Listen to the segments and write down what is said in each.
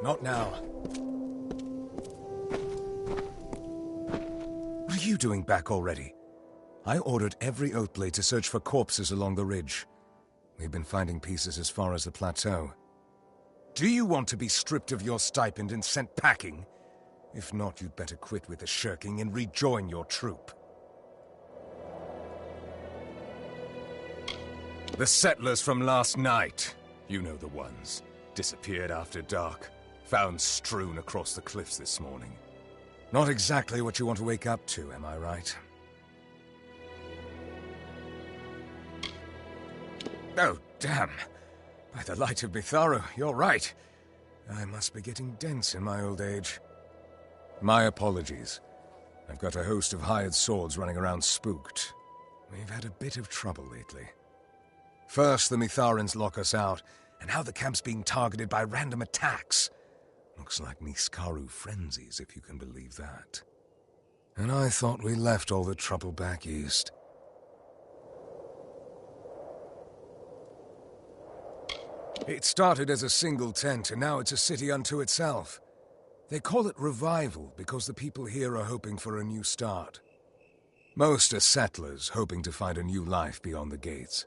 Not now. What are you doing back already? I ordered every Oathblade to search for corpses along the ridge. We've been finding pieces as far as the plateau. Do you want to be stripped of your stipend and sent packing? If not, you'd better quit with the shirking and rejoin your troop. The settlers from last night, you know the ones, disappeared after dark, found strewn across the cliffs this morning. Not exactly what you want to wake up to, am I right? Oh, damn. By the light of Mitharu, you're right. I must be getting dense in my old age. My apologies. I've got a host of hired swords running around spooked. We've had a bit of trouble lately. First, the Mitharans lock us out, and now the camp's being targeted by random attacks. Looks like Niskaru frenzies, if you can believe that. And I thought we left all the trouble back east. It started as a single tent, and now it's a city unto itself. They call it Revival because the people here are hoping for a new start. Most are settlers hoping to find a new life beyond the gates.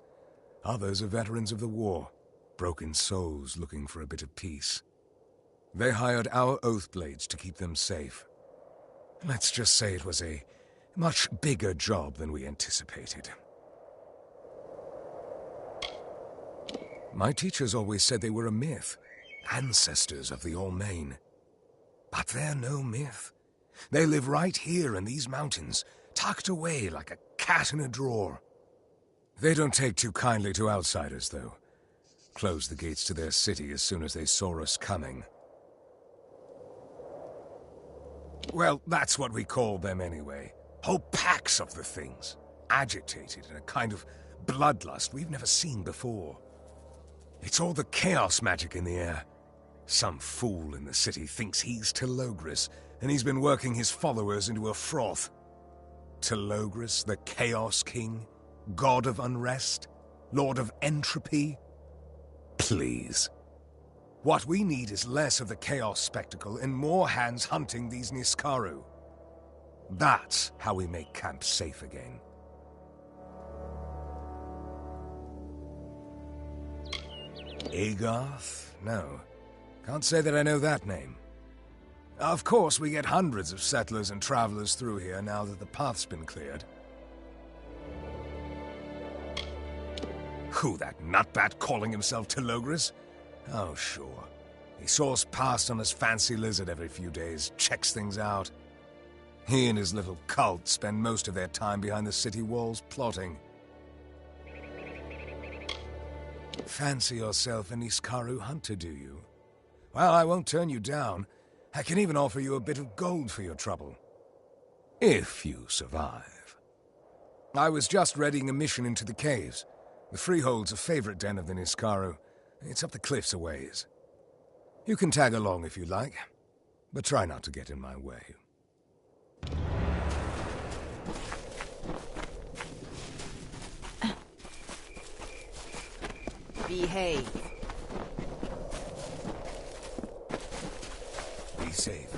Others are veterans of the war, broken souls looking for a bit of peace. They hired our Oathblades to keep them safe. Let's just say it was a much bigger job than we anticipated. My teachers always said they were a myth, ancestors of the All-Main. But they're no myth. They live right here in these mountains, tucked away like a cat in a drawer. They don't take too kindly to outsiders, though. Closed the gates to their city as soon as they saw us coming. Well, that's what we call them anyway. Whole packs of the things. Agitated in a kind of bloodlust we've never seen before. It's all the chaos magic in the air. Some fool in the city thinks he's Telogris, and he's been working his followers into a froth. Telogris, the Chaos King? God of Unrest? Lord of Entropy? Please. What we need is less of the chaos spectacle and more hands hunting these Niskaru. That's how we make camp safe again. Agarth? No. Can't say that I know that name. Of course, we get hundreds of settlers and travelers through here now that the path's been cleared. Who, that nutbat calling himself Telogris? Oh, sure. He soars past on his fancy lizard every few days, checks things out. He and his little cult spend most of their time behind the city walls plotting. Fancy yourself a Niskaru hunter, do you? Well, I won't turn you down. I can even offer you a bit of gold for your trouble. If you survive. I was just readying a mission into the caves. The Freehold's a favorite den of the Niskaru. It's up the cliffs a ways. You can tag along if you like, but try not to get in my way. Behave. Be safe.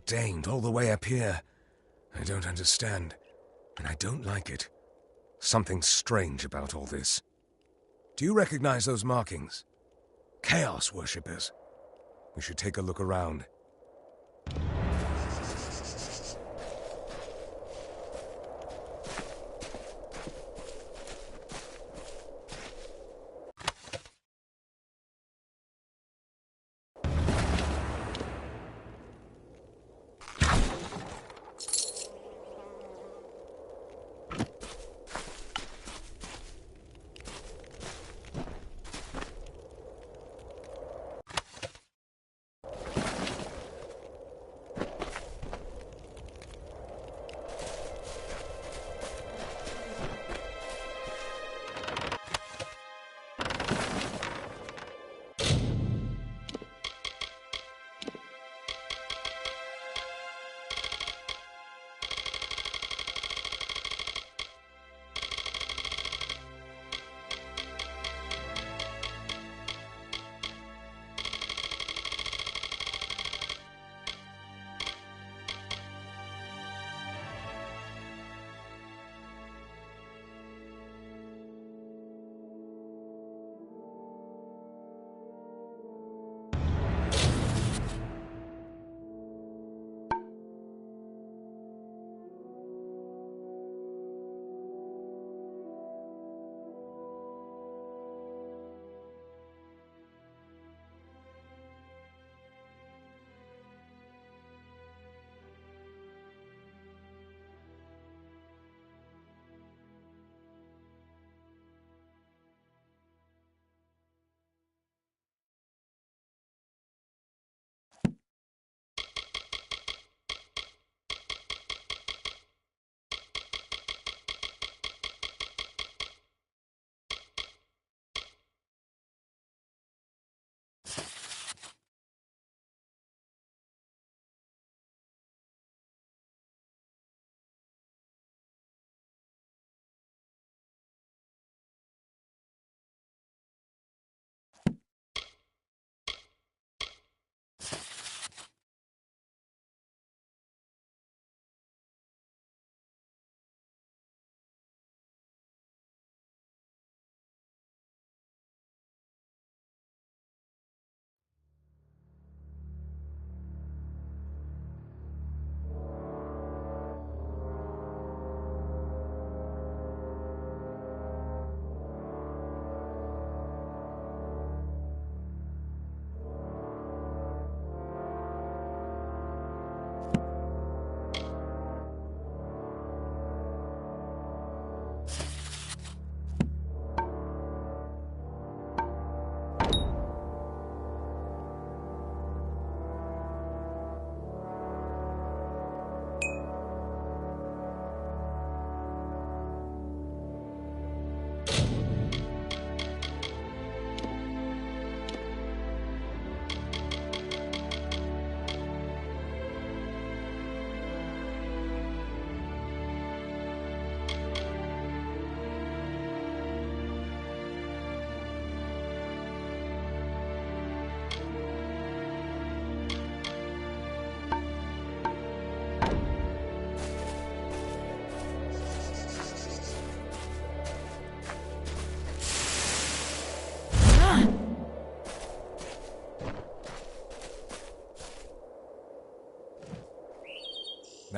preordained all the way up here. I don't understand, and I don't like it. Something strange about all this. Do you recognize those markings? Chaos worshippers. We should take a look around.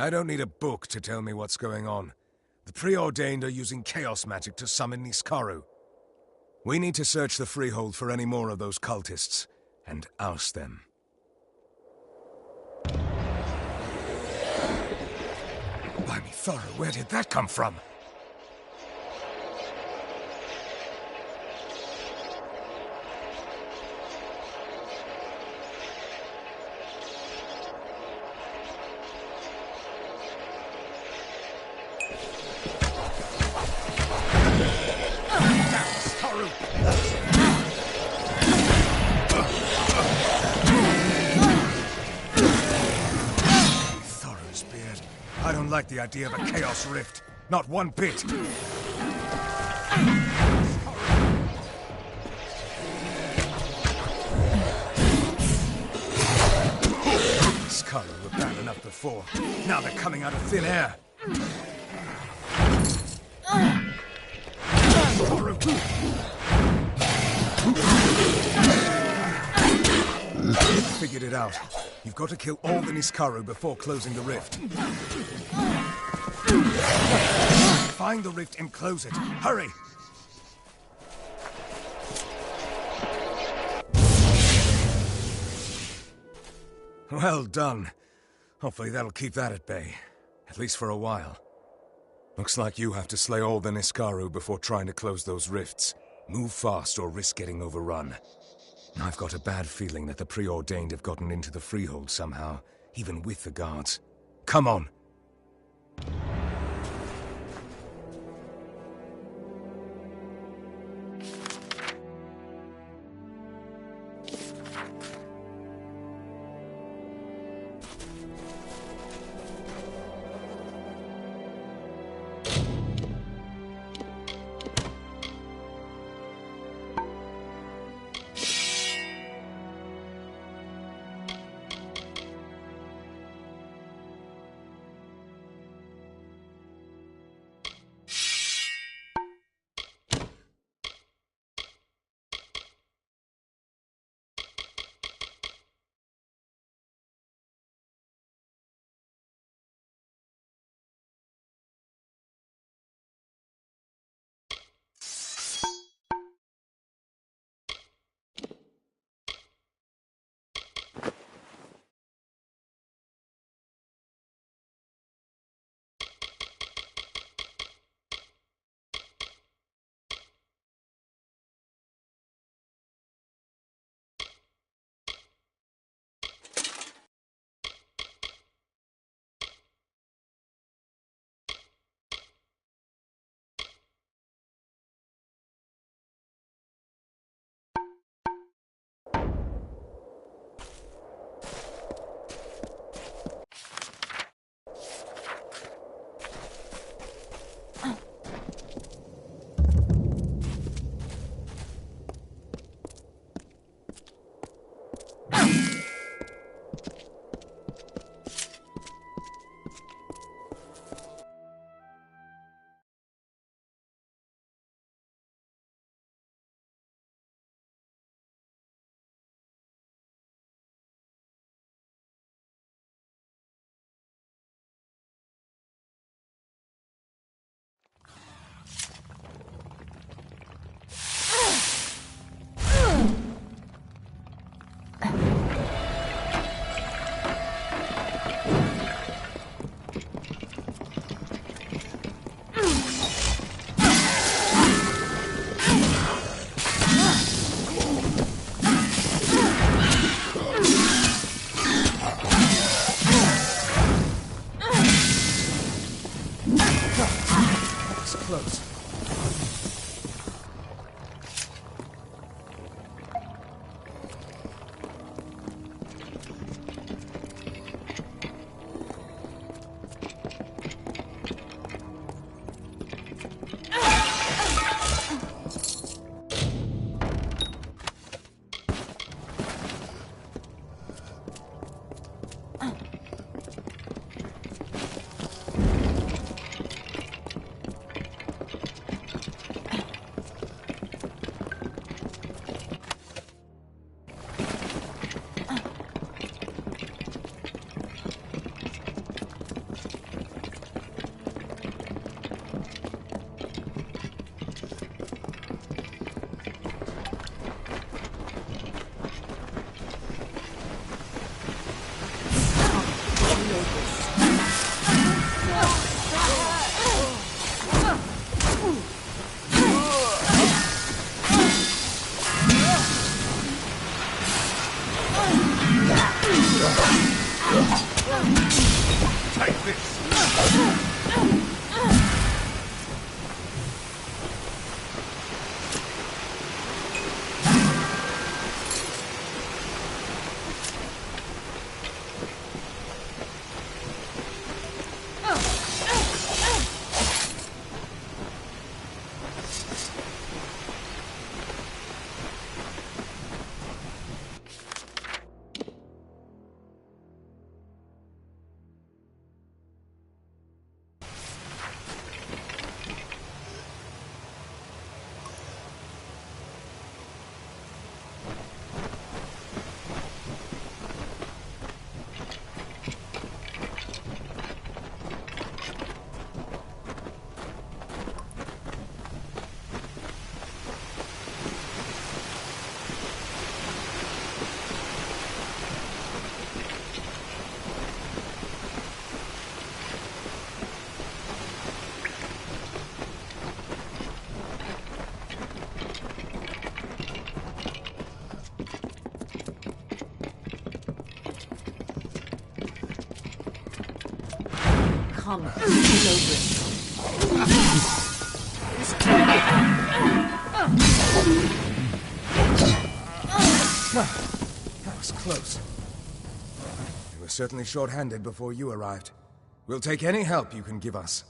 I don't need a book to tell me what's going on. The preordained are using chaos magic to summon Niskaru. We need to search the freehold for any more of those cultists, and oust them. Blimey, Thora, where did that come from? I don't like the idea of a chaos rift. Not one bit. Scarlet were bad enough before. Now they're coming out of thin air. Figured it out. You've got to kill all the Niskaru before closing the rift. Find the rift and close it. Hurry! Well done. Hopefully that'll keep that at bay. At least for a while. Looks like you have to slay all the Niskaru before trying to close those rifts. Move fast or risk getting overrun. I've got a bad feeling that the preordained have gotten into the freehold somehow, even with the guards. Come on! come. Low That was close. We were certainly short-handed before you arrived. We'll take any help you can give us.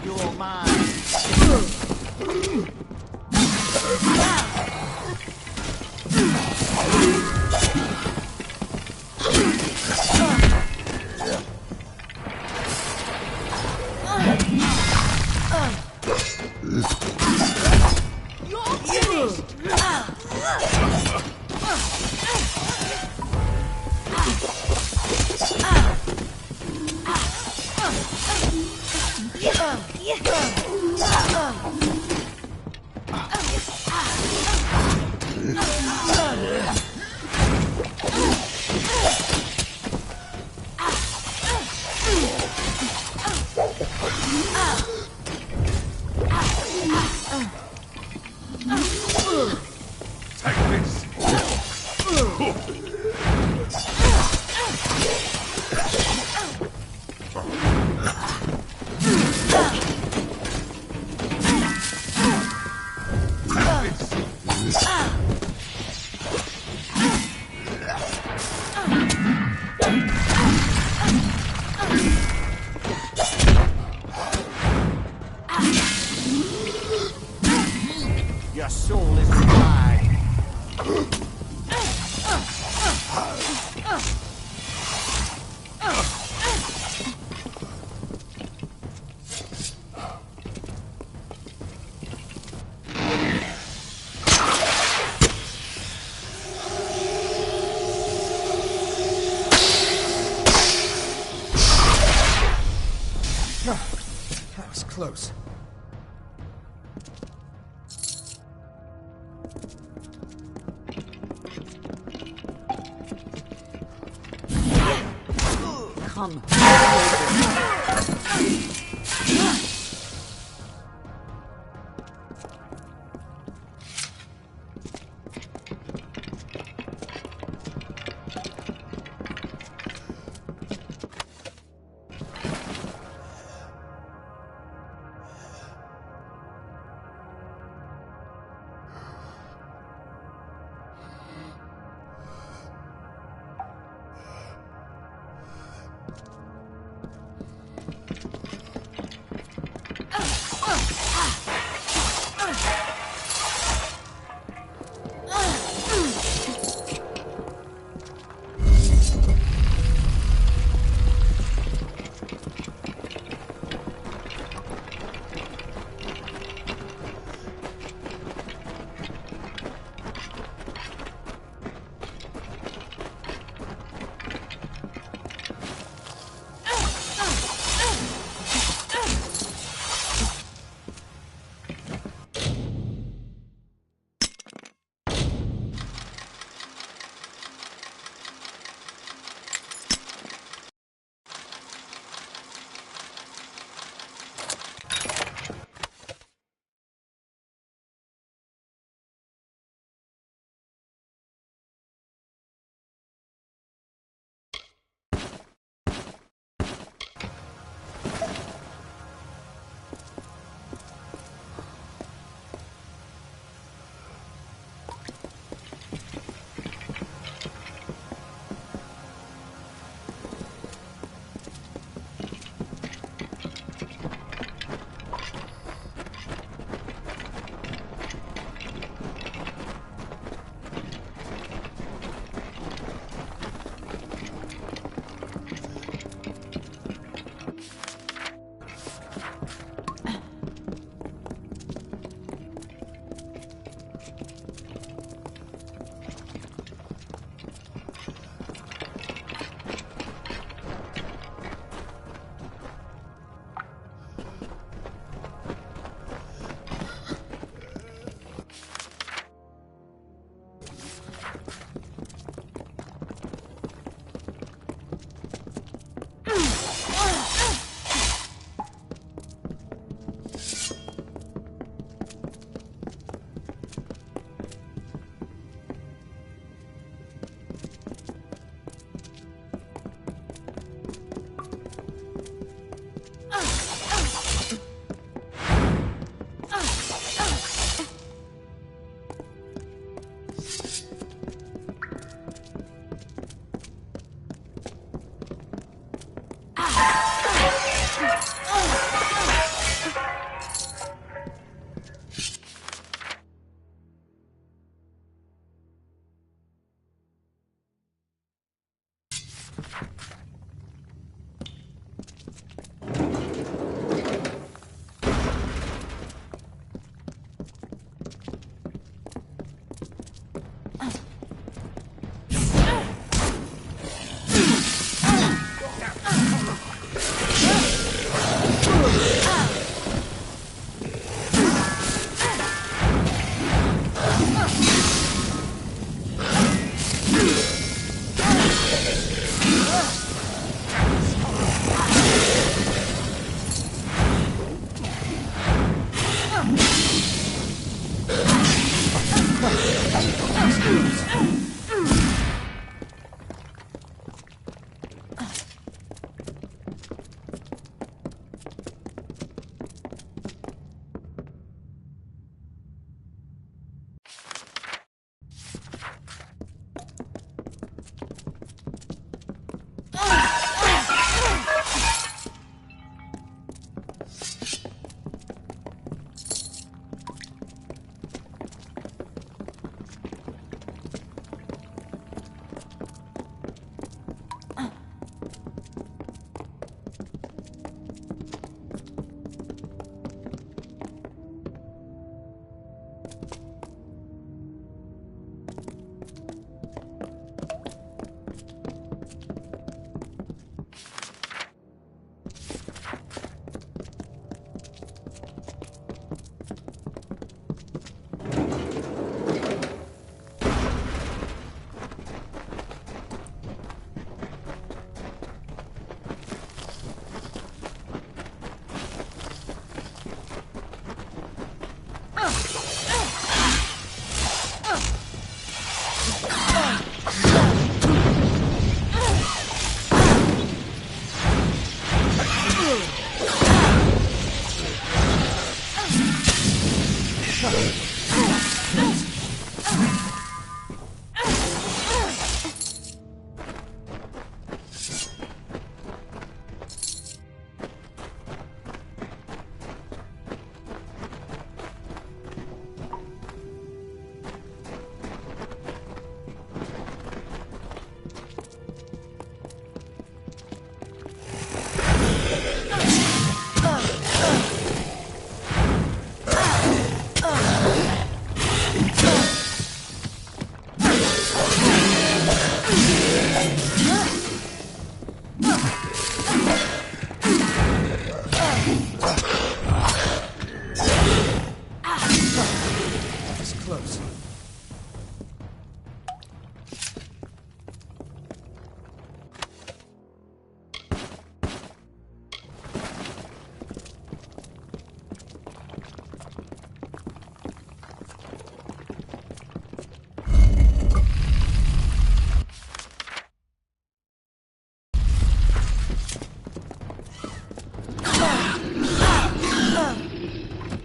You're mine. Your soul is mine. close. Come.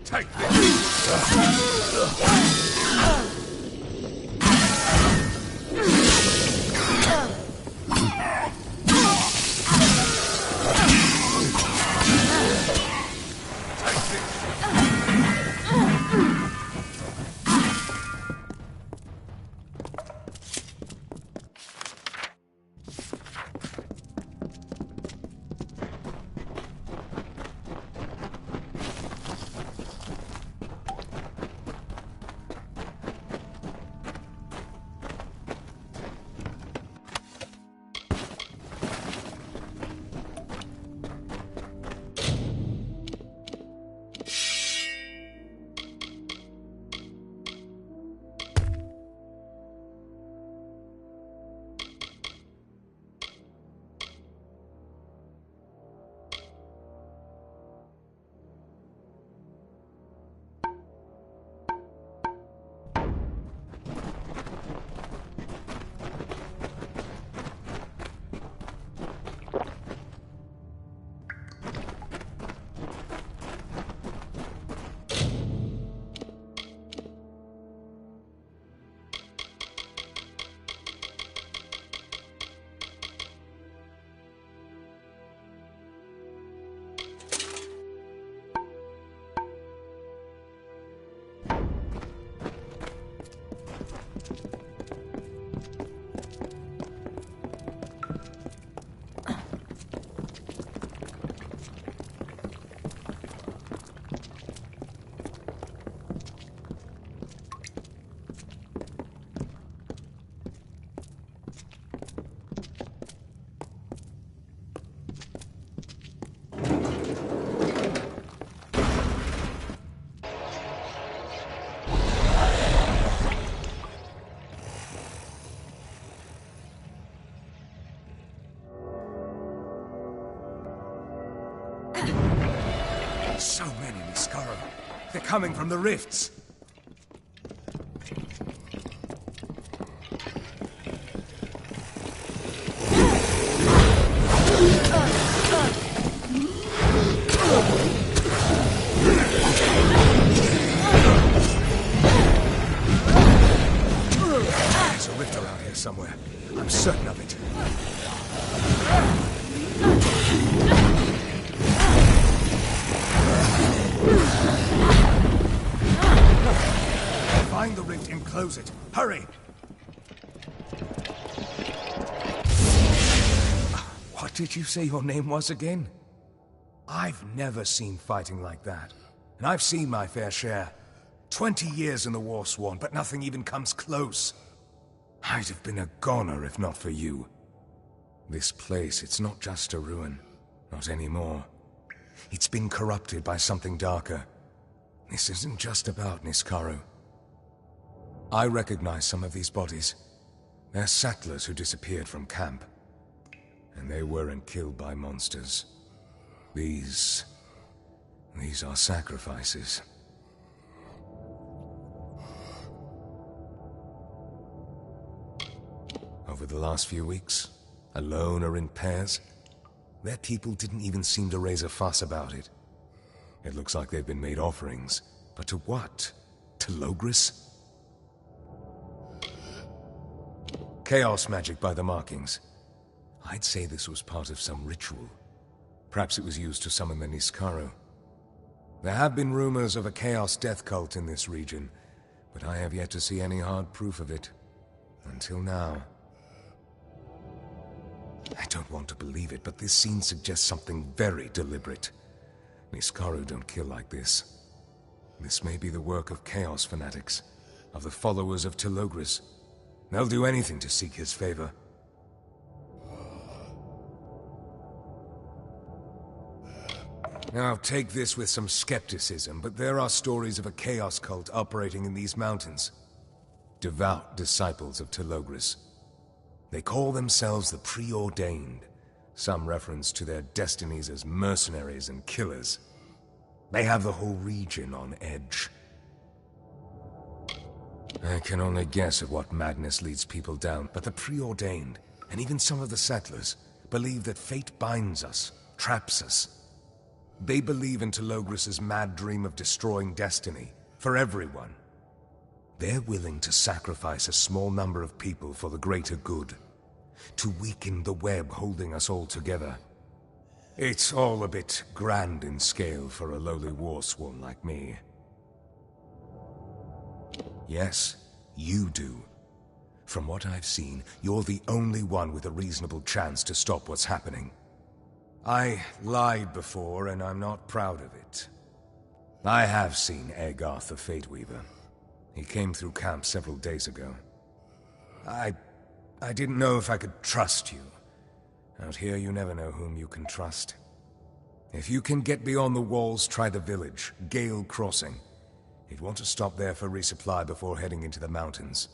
Take this! So many, Niskara. They're coming from the rifts. There's a rift around here somewhere. I'm certain of it. Find the rift and close it. Hurry! What did you say your name was again? I've never seen fighting like that. And I've seen my fair share. 20 years in the war sworn, but nothing even comes close. I'd have been a goner if not for you. This place, it's not just a ruin. Not anymore. It's been corrupted by something darker. This isn't just about Niskaru. I recognize some of these bodies. They're settlers who disappeared from camp. And they weren't killed by monsters. These are sacrifices. Over the last few weeks, alone or in pairs, their people didn't even seem to raise a fuss about it. It looks like they've been made offerings, but to what? Telogris? Chaos magic by the markings. I'd say this was part of some ritual. Perhaps it was used to summon the Niskaru. There have been rumors of a chaos death cult in this region, but I have yet to see any hard proof of it. Until now. I don't want to believe it, but this scene suggests something very deliberate. Niskaru don't kill like this. This may be the work of chaos fanatics, of the followers of Telogris. They'll do anything to seek his favor. Now, take this with some skepticism, but there are stories of a chaos cult operating in these mountains. Devout disciples of Telogris. They call themselves the Preordained, some reference to their destinies as mercenaries and killers. They have the whole region on edge. I can only guess at what madness leads people down, but the Preordained, and even some of the settlers, believe that fate binds us, traps us. They believe in Telogris' mad dream of destroying destiny, for everyone. They're willing to sacrifice a small number of people for the greater good, to weaken the web holding us all together. It's all a bit grand in scale for a lowly warsworn like me. Yes, you do. From what I've seen, you're the only one with a reasonable chance to stop what's happening. I lied before, and I'm not proud of it. I have seen Egarth the Fate Weaver. He came through camp several days ago. I didn't know if I could trust you. Out here, you never know whom you can trust. If you can get beyond the walls, try the village, Gale Crossing. You'd want to stop there for resupply before heading into the mountains.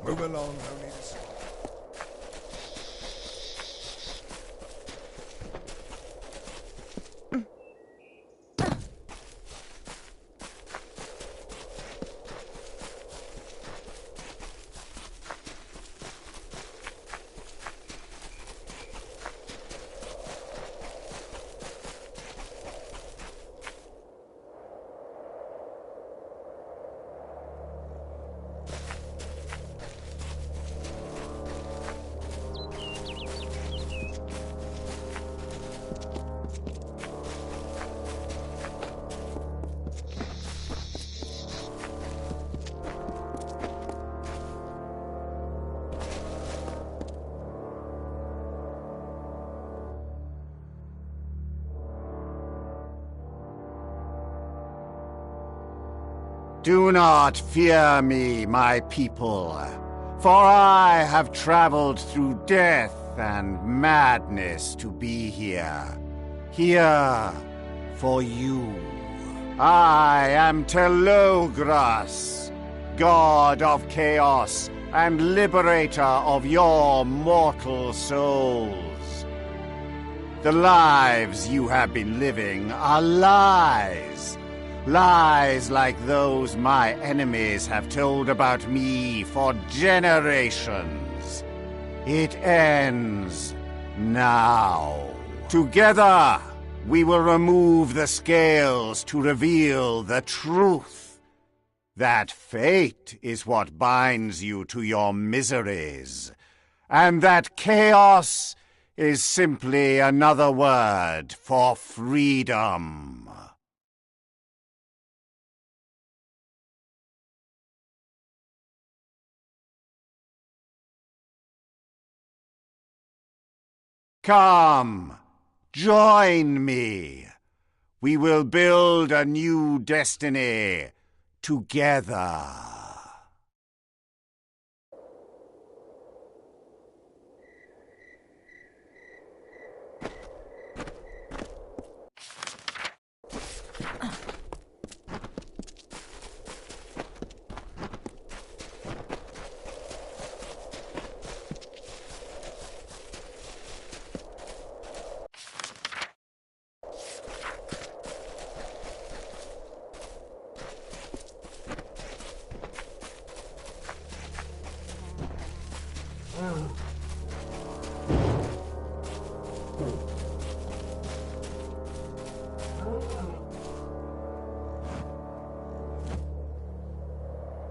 Move along, no need to see. Do not fear me, my people, for I have traveled through death and madness to be here. Here for you. I am Telogras, god of chaos and liberator of your mortal souls. The lives you have been living are lies. Lies like those my enemies have told about me for generations. It ends now. Together, we will remove the scales to reveal the truth. That fate is what binds you to your miseries, and that chaos is simply another word for freedom. Come, join me. We will build a new destiny together.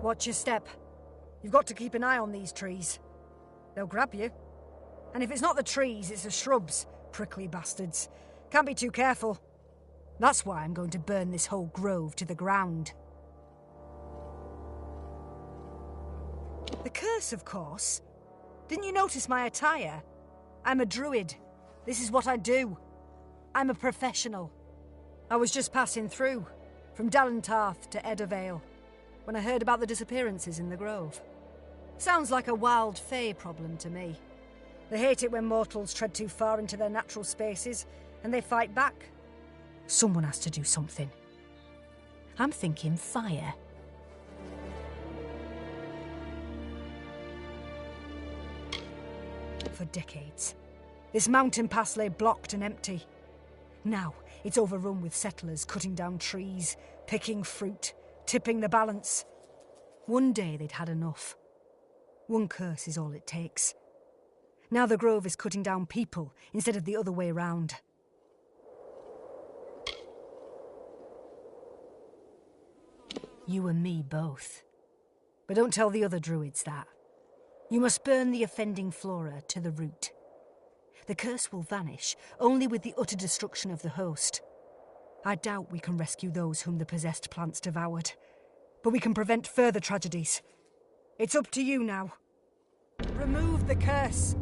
Watch your step. You've got to keep an eye on these trees. They'll grab you. And if it's not the trees, it's the shrubs, prickly bastards. Can't be too careful. That's why I'm going to burn this whole grove to the ground. The curse, of course. Didn't you notice my attire? I'm a druid. This is what I do. I'm a professional. I was just passing through, from Dalentarth to Eddervale, when I heard about the disappearances in the grove. Sounds like a wild fae problem to me. They hate it when mortals tread too far into their natural spaces, and they fight back. Someone has to do something. I'm thinking fire. For decades, this mountain pass lay blocked and empty. Now, it's overrun with settlers cutting down trees, picking fruit, tipping the balance. One day they'd had enough. One curse is all it takes. Now the grove is cutting down people instead of the other way round. You and me both. But don't tell the other druids that. You must burn the offending flora to the root. The curse will vanish only with the utter destruction of the host. I doubt we can rescue those whom the possessed plants devoured. But we can prevent further tragedies. It's up to you now. Remove the curse.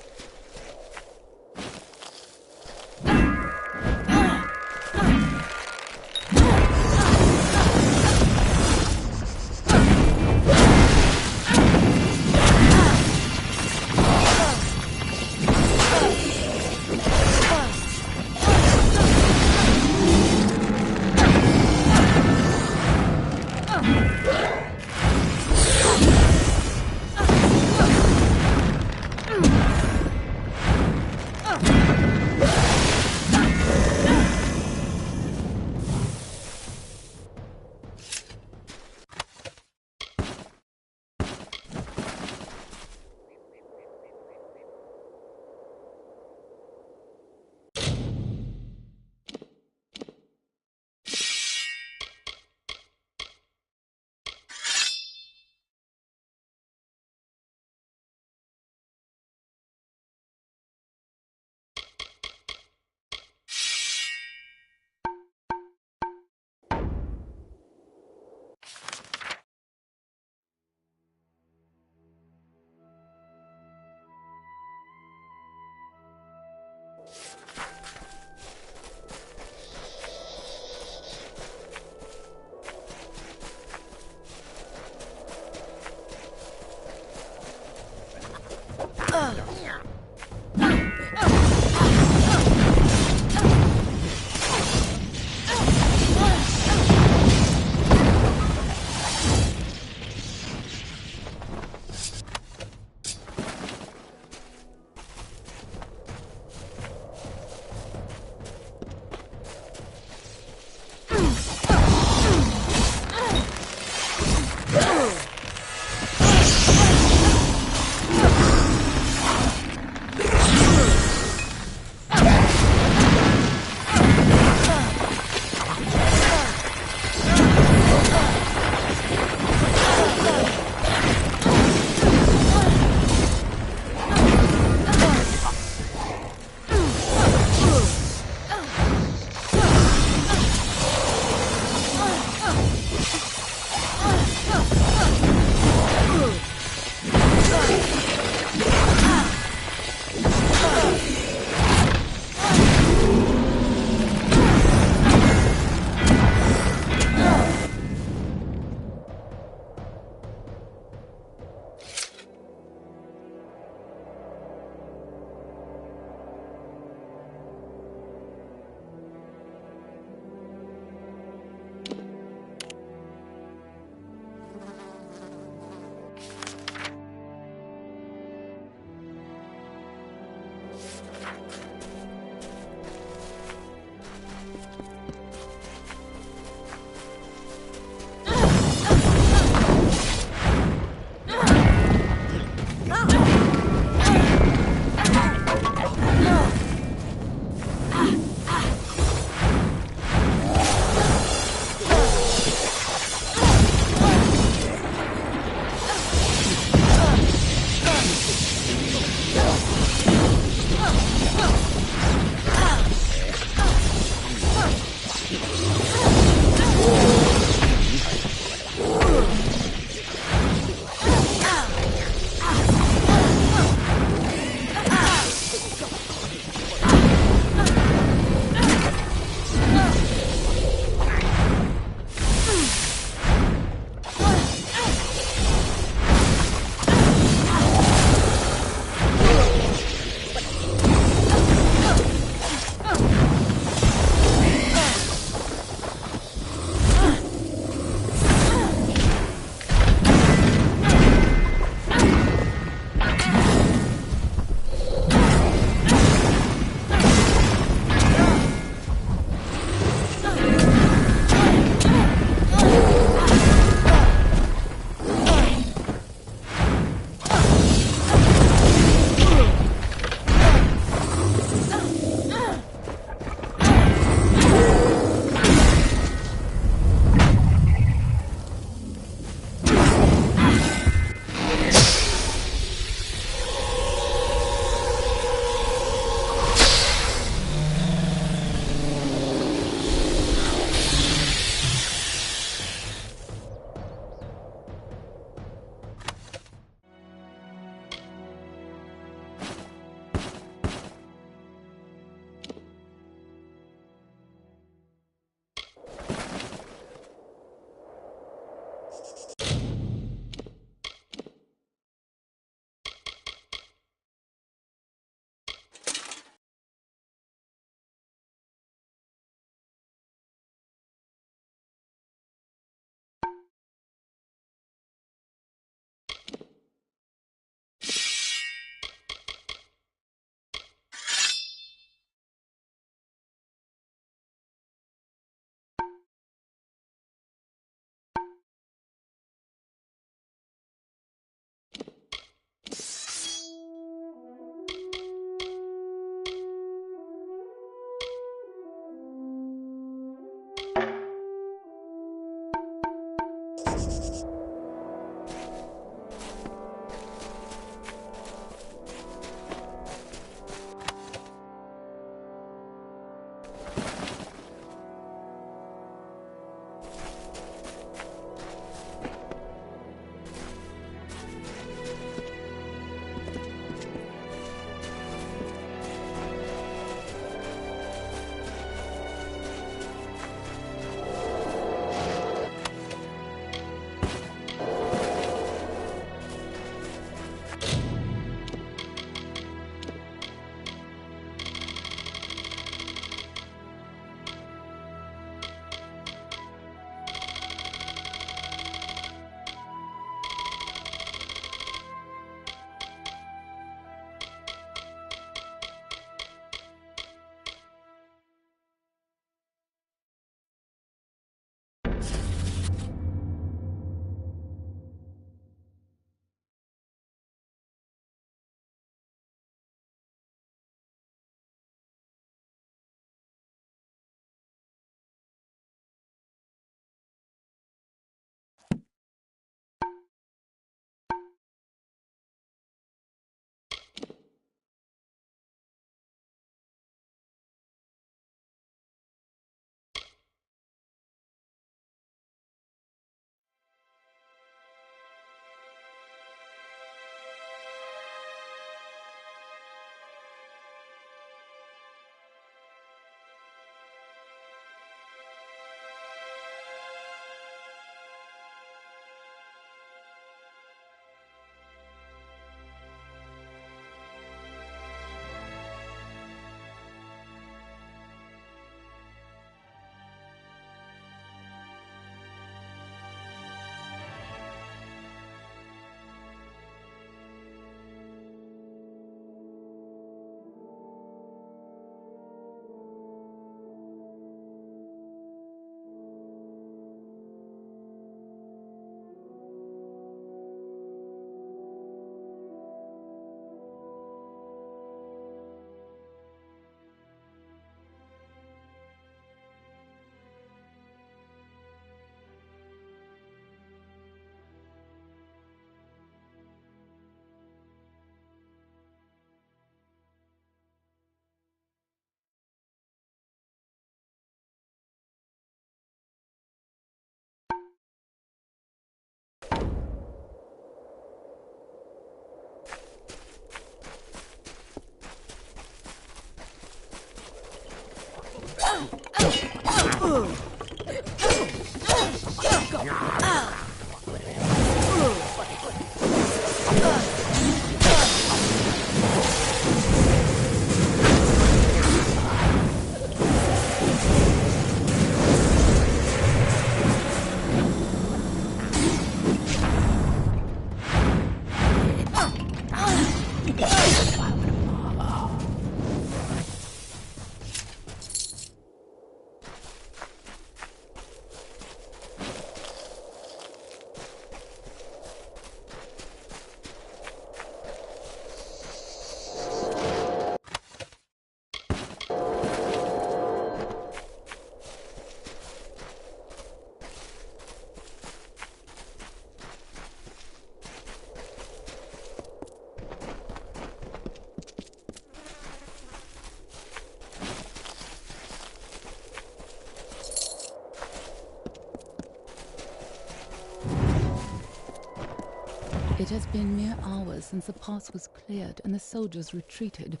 It has been mere hours since the pass was cleared and the soldiers retreated,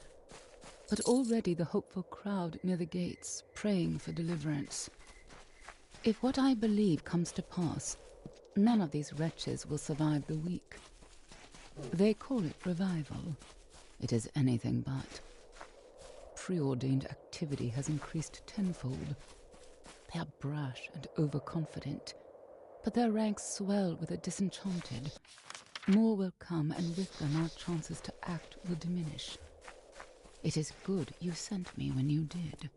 but already the hopeful crowd near the gates, praying for deliverance. If what I believe comes to pass, none of these wretches will survive the week. They call it revival. It is anything but. Preordained activity has increased tenfold. They are brash and overconfident, but their ranks swell with the disenchanted. More will come, and with them our chances to act will diminish. It is good you sent me when you did.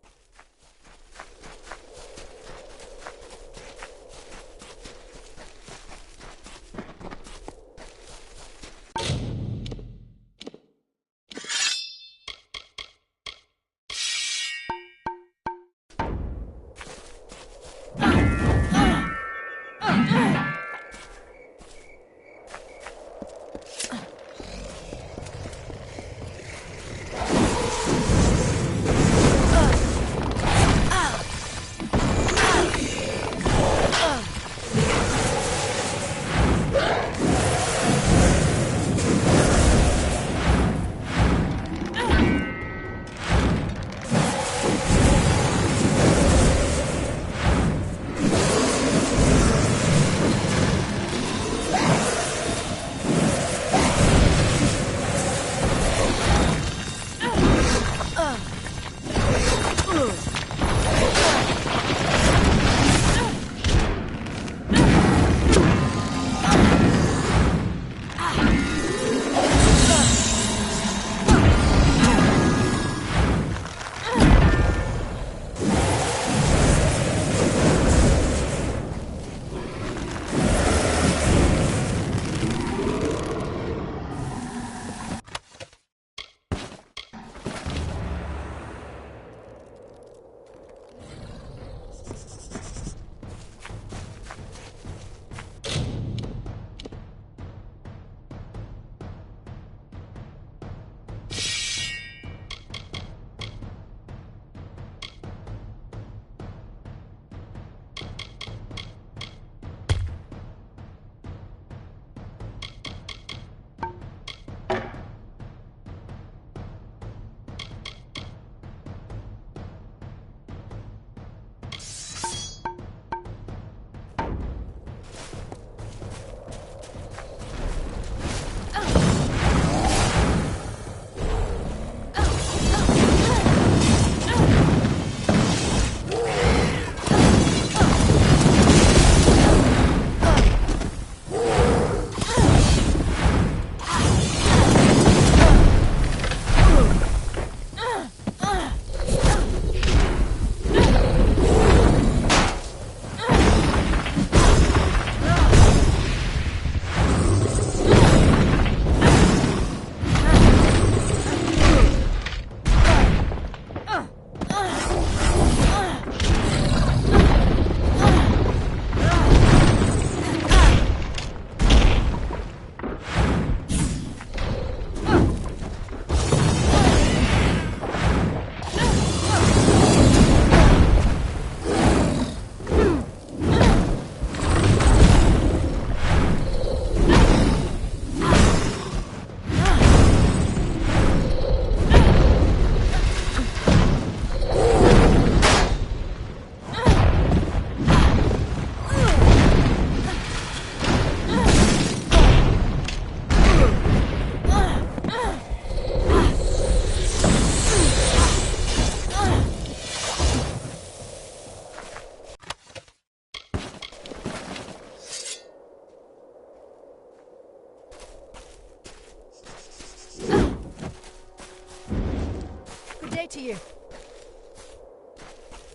say to you?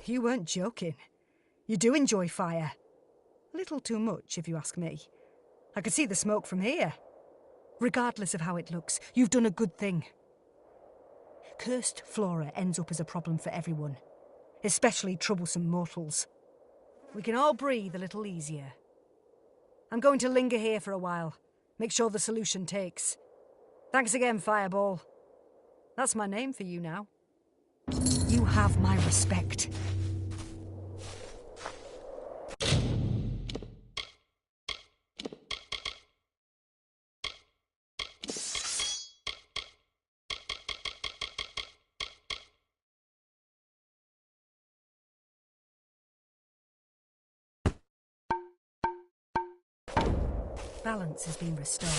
You weren't joking. You do enjoy fire. A little too much, if you ask me. I could see the smoke from here. Regardless of how it looks, you've done a good thing. Cursed flora ends up as a problem for everyone, especially troublesome mortals. We can all breathe a little easier. I'm going to linger here for a while, make sure the solution takes. Thanks again, Fireball. That's my name for you now. You have my respect. Balance has been restored.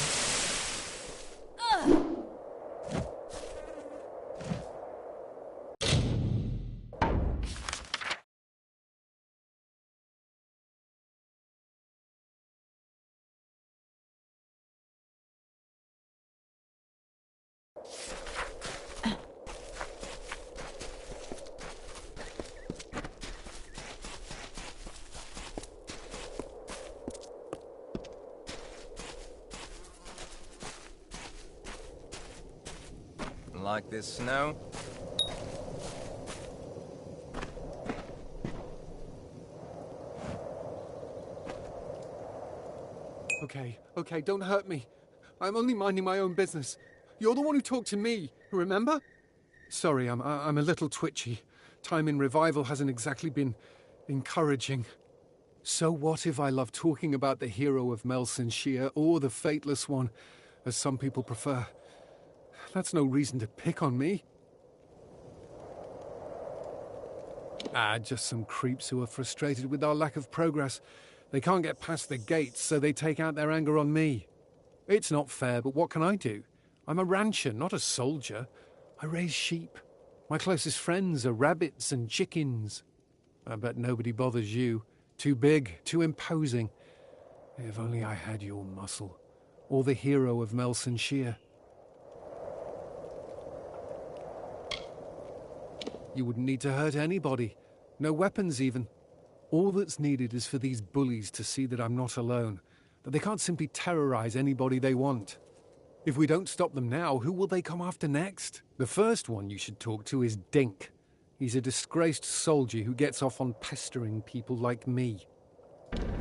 Like this snow? Okay, don't hurt me. I'm only minding my own business. You're the one who talked to me, remember? Sorry, I'm a little twitchy. Time in revival hasn't exactly been encouraging. So what if I love talking about the hero of Melson-Shear or the Fateless One, as some people prefer? That's no reason to pick on me. Just some creeps who are frustrated with our lack of progress. They can't get past the gates, so they take out their anger on me. It's not fair, but what can I do? I'm a rancher, not a soldier. I raise sheep. My closest friends are rabbits and chickens. I bet nobody bothers you. Too big, too imposing. If only I had your muscle. Or the hero of Melson-Shear. You wouldn't need to hurt anybody. No weapons, even. All that's needed is for these bullies to see that I'm not alone. That they can't simply terrorize anybody they want. If we don't stop them now, who will they come after next? The first one you should talk to is Dink. He's a disgraced soldier who gets off on pestering people like me.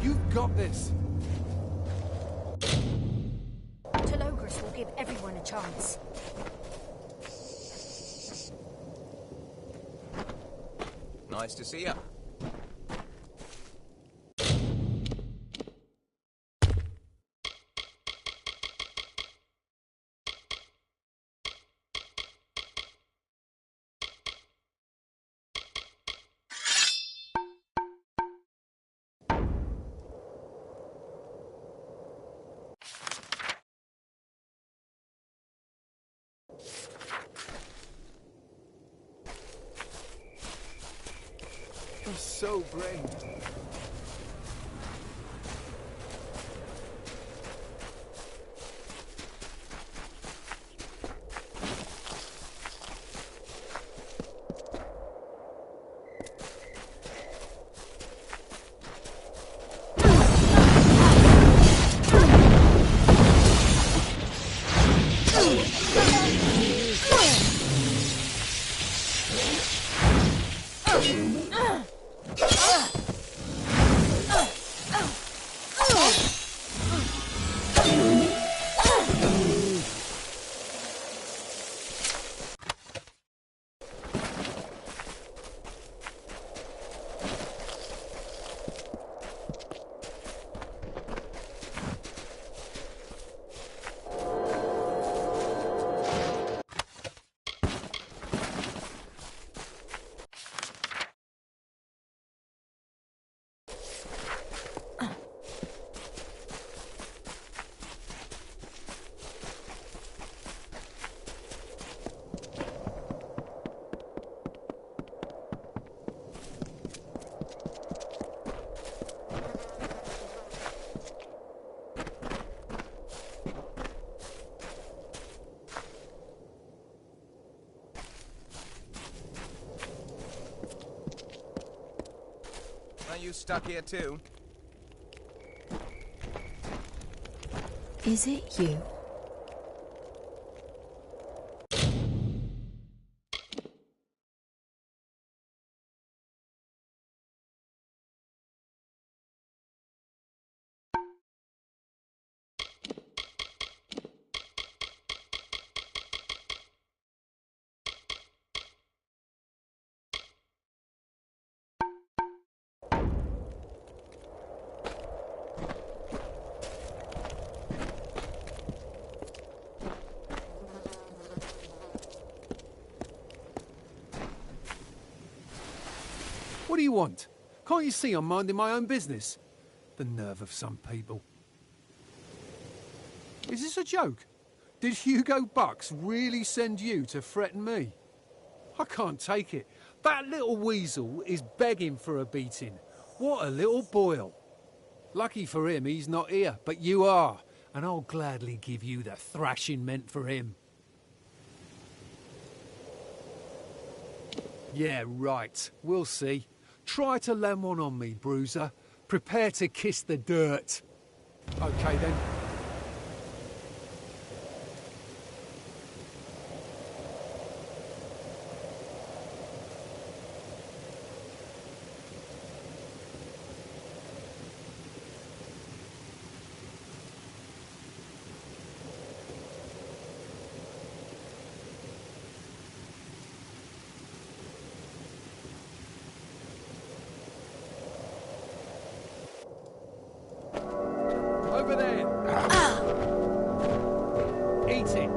You've got this! Telogris will give everyone a chance. Nice to see you. You're so brave. stuck here too. Is it you? What do you want? Can't you see I'm minding my own business? The nerve of some people. Is this a joke? Did Hugo Bucks really send you to threaten me? I can't take it. That little weasel is begging for a beating. What a little boil. Lucky for him he's not here, but you are, and I'll gladly give you the thrashing meant for him. Yeah, right. We'll see. Try to land one on me, bruiser. Prepare to kiss the dirt. Okay, then. Over there! Eat it!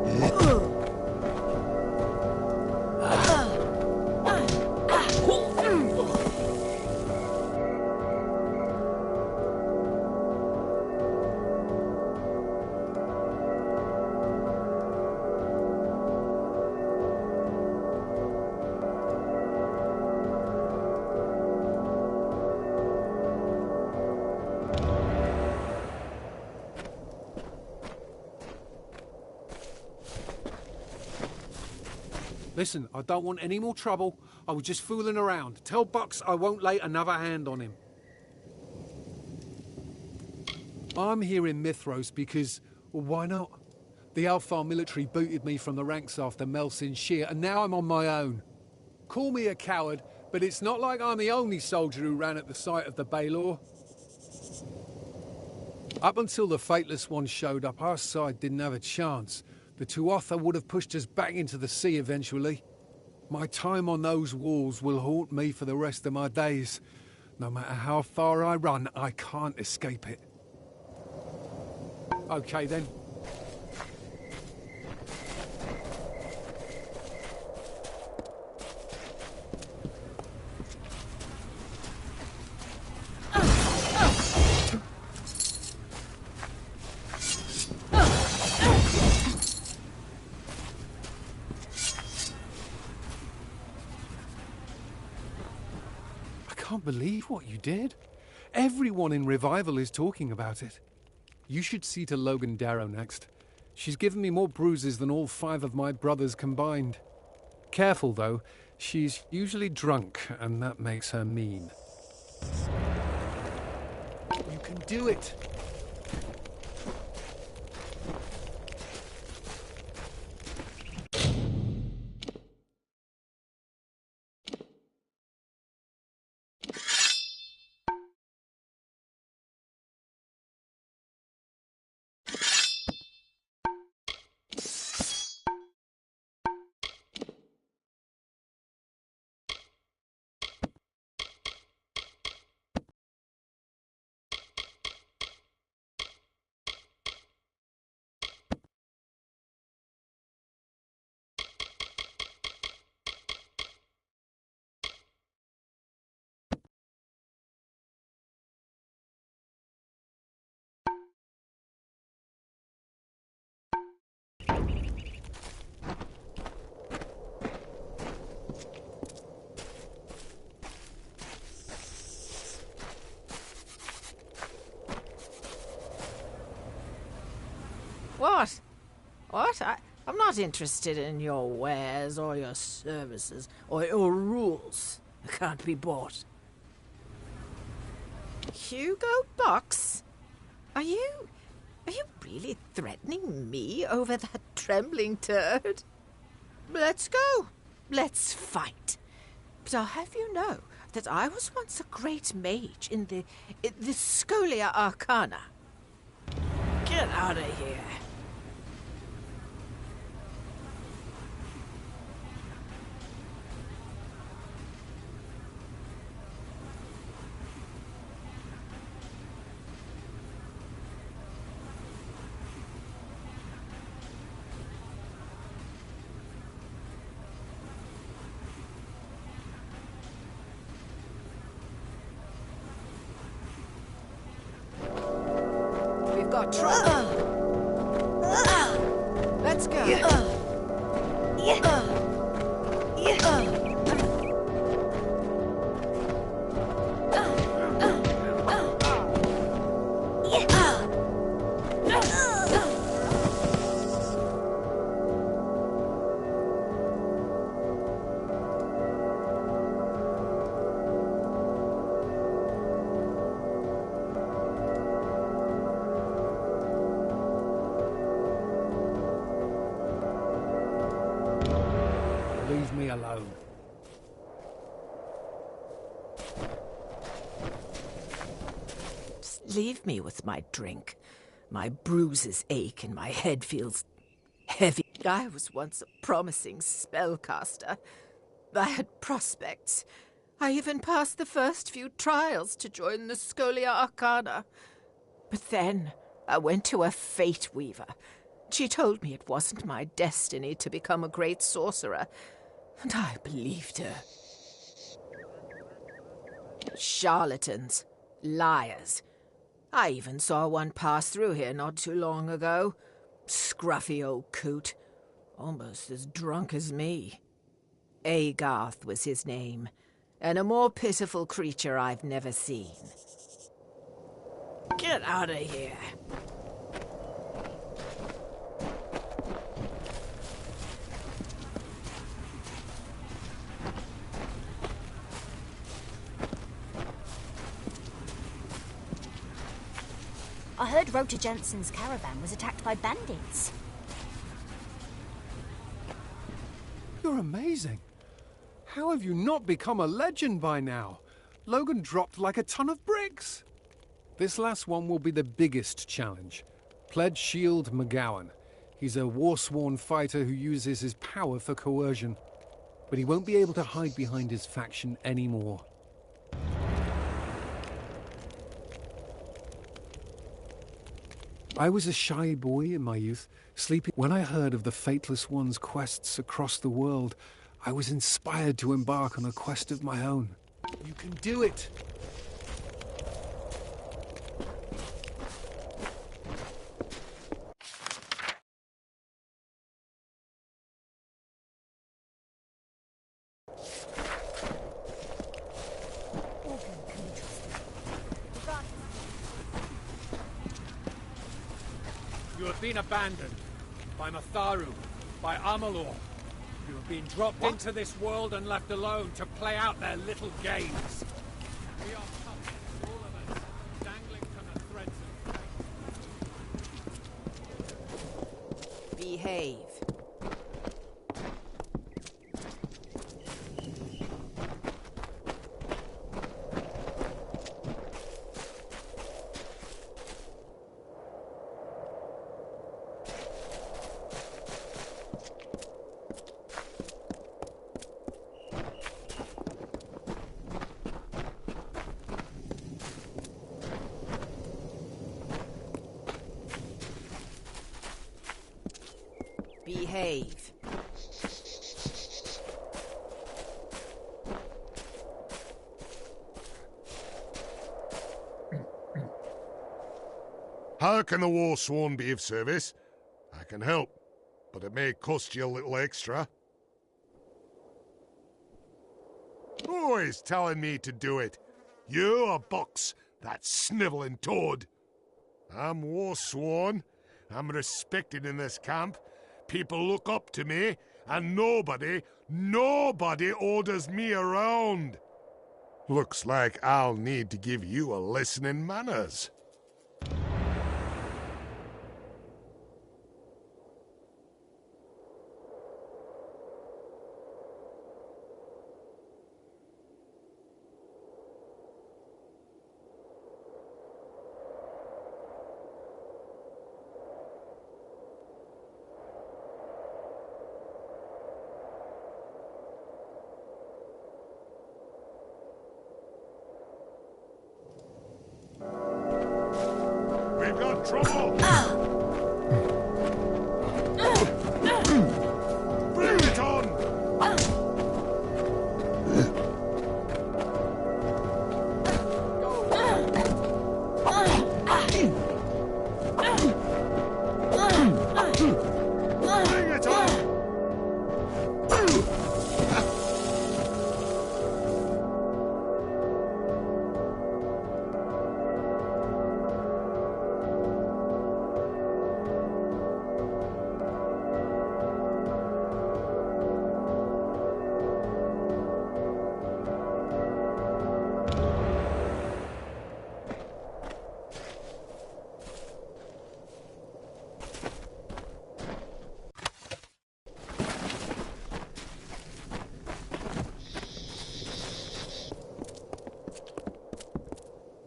Listen, I don't want any more trouble. I was just fooling around. Tell Bucks I won't lay another hand on him. I'm here in Mithros because, well, why not? The Alfar military booted me from the ranks after Melsin's Shear, and now I'm on my own. Call me a coward, but it's not like I'm the only soldier who ran at the sight of the Baelor. Up until the Fateless One showed up, our side didn't have a chance. The Tuatha would have pushed us back into the sea eventually. My time on those walls will haunt me for the rest of my days. No matter how far I run, I can't escape it. Okay, then. I can't believe what you did. Everyone in Revival is talking about it. You should see to Logan Darrow next. She's given me more bruises than all 5 of my brothers combined. Careful, though. She's usually drunk, and that makes her mean. You can do it! What? What? I'm not interested in your wares or your services or your rules. They can't be bought. Hugo Box? Are you really threatening me over that trembling turd? Let's go. Let's fight. But I'll have you know that I was once a great mage in the Scholia Arcana. Get out of here. Got trouble. Let's go. Leave me alone. Just leave me with my drink. My bruises ache and my head feels heavy. I was once a promising spellcaster. I had prospects. I even passed the first few trials to join the Scholia Arcana. But then I went to a fate weaver. She told me it wasn't my destiny to become a great sorcerer, and I believed her. Charlatans. Liars. I even saw one pass through here not too long ago. Scruffy old coot. Almost as drunk as me. Agarth was his name, and a more pitiful creature I've never seen. Get out of here. I heard Rota Jensen's caravan was attacked by bandits. You're amazing. How have you not become a legend by now? Logan dropped like a ton of bricks. This last one will be the biggest challenge. Pledge Shield McGowan. He's a war-sworn fighter who uses his power for coercion. But he won't be able to hide behind his faction anymore. I was a shy boy in my youth, sleeping. When I heard of the Fateless One's quests across the world, I was inspired to embark on a quest of my own. You can do it! You have been abandoned by Matharu, by Amalur. You have been dropped into this world and left alone to play out their little games. We are puppets, all of us, dangling from the threads of fate. Behave. Behave. How can the war sworn be of service? I can help, but it may cost you a little extra. Who is telling me to do it? You or Box, that snivelling toad? I'm war sworn. I'm respected in this camp. People look up to me, and nobody orders me around. Looks like I'll need to give you a lesson in manners. We've got trouble! Bring it on! Bring it on!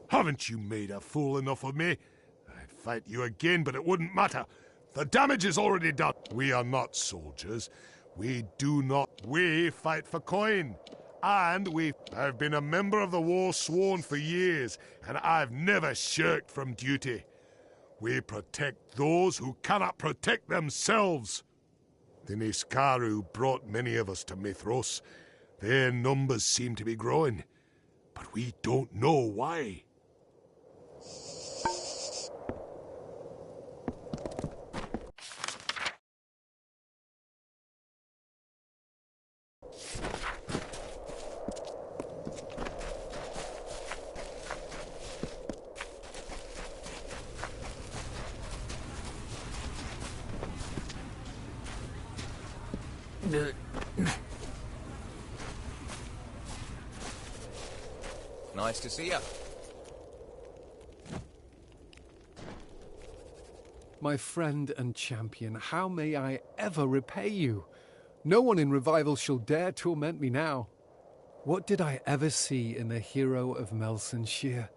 Haven't you made a fool enough of me? I'd fight you again, but it wouldn't matter. The damage is already done. We are not soldiers. We fight for coin. And I've been a member of the War Sworn for years, and I've never shirked from duty. We protect those who cannot protect themselves. The Niskaru brought many of us to Mithros. Their numbers seem to be growing, but we don't know why. Nice to see you. My friend and champion, how may I ever repay you? No one in Revival shall dare torment me now. What did I ever see in the hero of Melsenshire?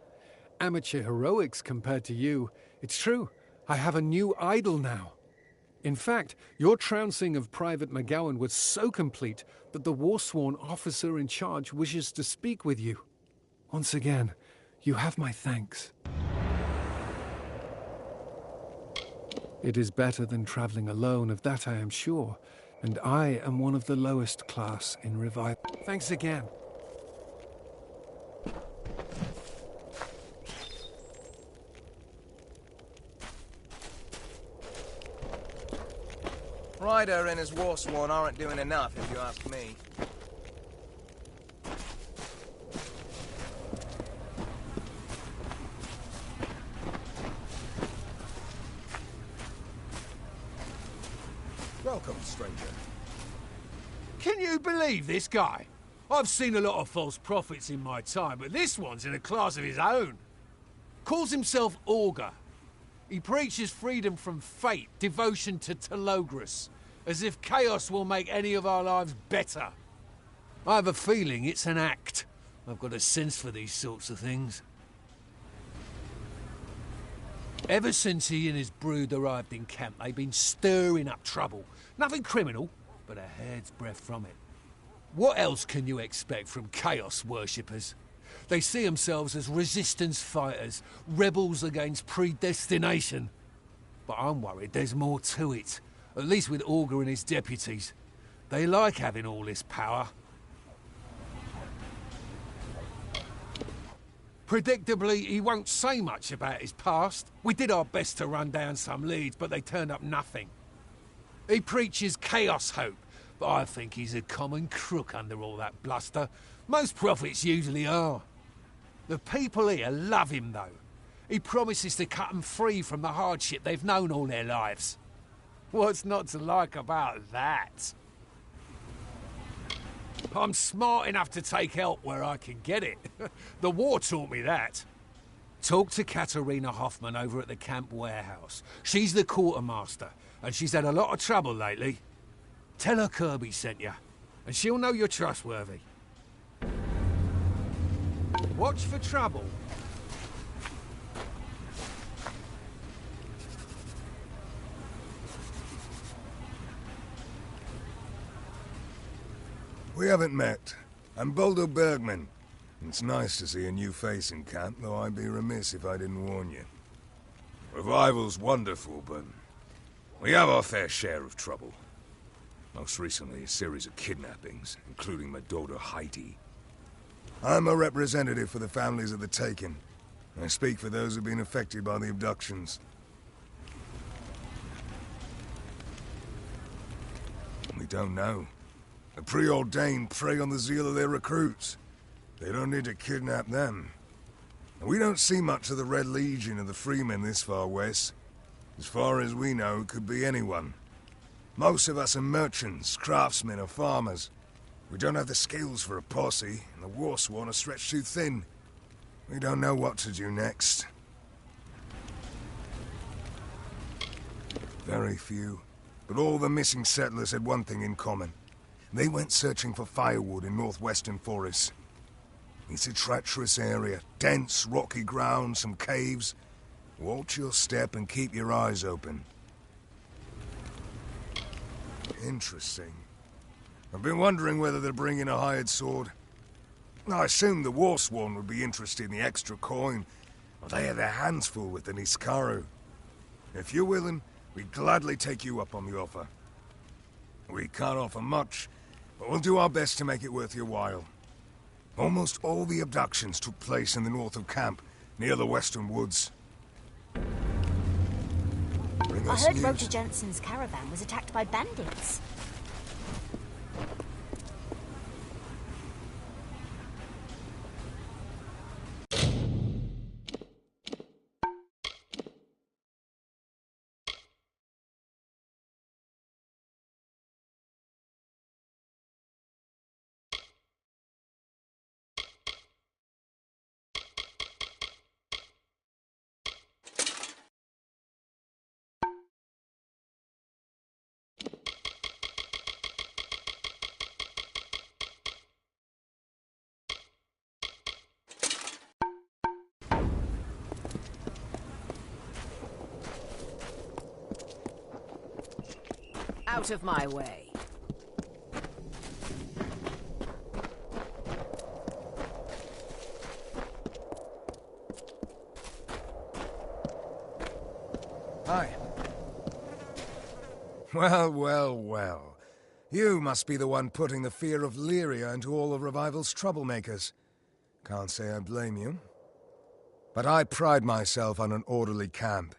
Amateur heroics compared to you. It's true, I have a new idol now. In fact, your trouncing of Private McGowan was so complete that the Warsworn officer in charge wishes to speak with you. Once again, you have my thanks. It is better than traveling alone, of that I am sure, and I am one of the lowest class in Revival. Thanks again. Ryder and his Warsworn aren't doing enough, if you ask me. Welcome, stranger. Can you believe this guy? I've seen a lot of false prophets in my time, but this one's in a class of his own. Calls himself Augur. He preaches freedom from fate, devotion to Telogris, as if chaos will make any of our lives better. I have a feeling it's an act. I've got a sense for these sorts of things. Ever since he and his brood arrived in camp, they've been stirring up trouble. Nothing criminal, but a hair's breadth from it. What else can you expect from chaos worshippers? They see themselves as resistance fighters, rebels against predestination. But I'm worried there's more to it, at least with Augur and his deputies. They like having all this power. Predictably, he won't say much about his past. We did our best to run down some leads, but they turned up nothing. He preaches chaos hope, but I think he's a common crook under all that bluster. Most prophets usually are. The people here love him, though. He promises to cut them free from the hardship they've known all their lives. What's not to like about that? I'm smart enough to take help where I can get it. The war taught me that. Talk to Katerina Hoffman over at the camp warehouse. She's the quartermaster, and she's had a lot of trouble lately. Tell her Kirby sent you, and she'll know you're trustworthy. Watch for trouble. We haven't met. I'm Boldo Bergman. It's nice to see a new face in camp, though I'd be remiss if I didn't warn you. Revival's wonderful, but we have our fair share of trouble. Most recently, a series of kidnappings, including my daughter Heidi. I'm a representative for the families of the taken. I speak for those who've been affected by the abductions. We don't know. The preordained prey on the zeal of their recruits. They don't need to kidnap them. And we don't see much of the Red Legion of the Freemen this far west. As far as we know, it could be anyone. Most of us are merchants, craftsmen, or farmers. We don't have the skills for a posse, and the Warsworn are stretched too thin. We don't know what to do next. Very few. But all the missing settlers had one thing in common. They went searching for firewood in northwestern forests. It's a treacherous area, dense, rocky ground, some caves. Watch your step and keep your eyes open. Interesting. I've been wondering whether they're bringing a hired sword. I assumed the Warsworn would be interested in the extra coin. Well, they have their hands full with the Niskaru. If you're willing, we'd gladly take you up on the offer. We can't offer much, but we'll do our best to make it worth your while. Almost all the abductions took place in the north of camp, near the western woods. I heard Rota Jensen's caravan was attacked by bandits. Out of my way. Hi. Well, well, well. You must be the one putting the fear of Lyria into all of Revival's troublemakers. Can't say I blame you. But I pride myself on an orderly camp,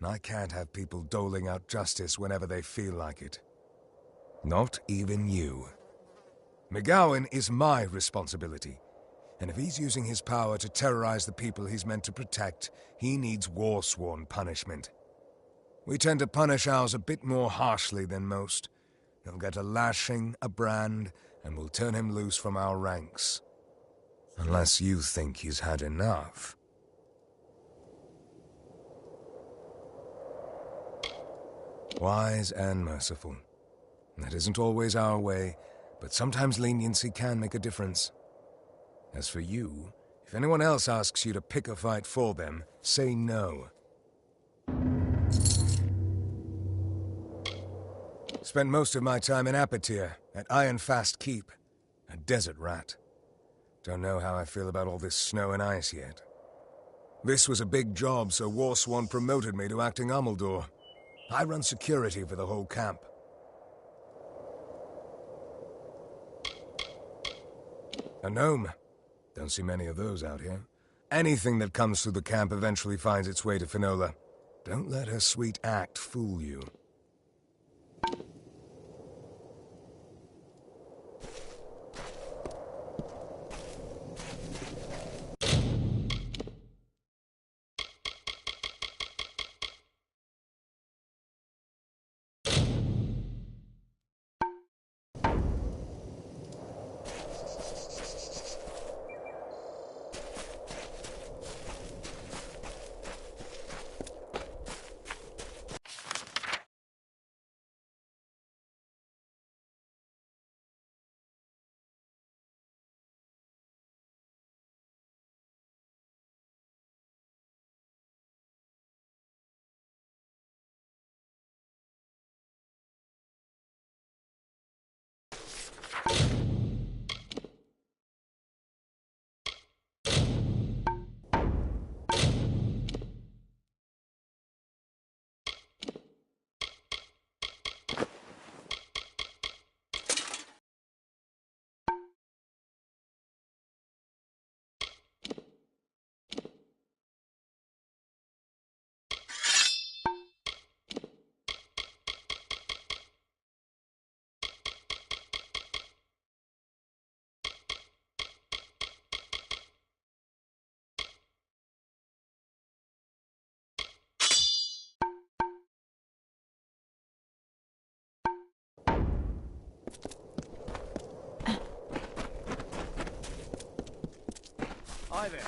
and I can't have people doling out justice whenever they feel like it. Not even you. McGowan is my responsibility, and if he's using his power to terrorize the people he's meant to protect, he needs Warsworn punishment. We tend to punish ours a bit more harshly than most. He'll get a lashing, a brand, and we'll turn him loose from our ranks. Unless you think he's had enough. Wise and merciful. That isn't always our way, but sometimes leniency can make a difference. As for you, if anyone else asks you to pick a fight for them, say no. Spent most of my time in Apatir, at Ironfast Keep. A desert rat. Don't know how I feel about all this snow and ice yet. This was a big job, so Warsworn promoted me to acting Amalur. I run security for the whole camp. A gnome. Don't see many of those out here. Anything that comes through the camp eventually finds its way to Finola. Don't let her sweet act fool you. Hi there.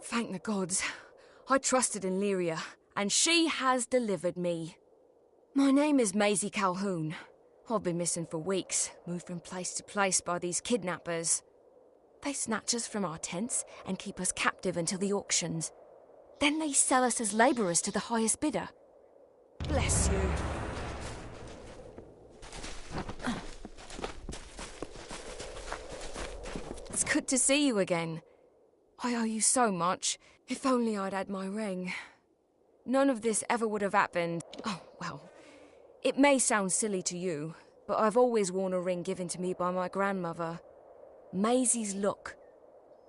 Thank the gods. I trusted in Lyria, and she has delivered me. My name is Maisie Calhoun. I've been missing for weeks, moved from place to place by these kidnappers. They snatch us from our tents and keep us captive until the auctions. Then they sell us as labourers to the highest bidder. Bless you. It's good to see you again. I owe you so much. If only I'd had my ring. None of this ever would have happened. Oh, well, it may sound silly to you, but I've always worn a ring given to me by my grandmother. Maisie's Look.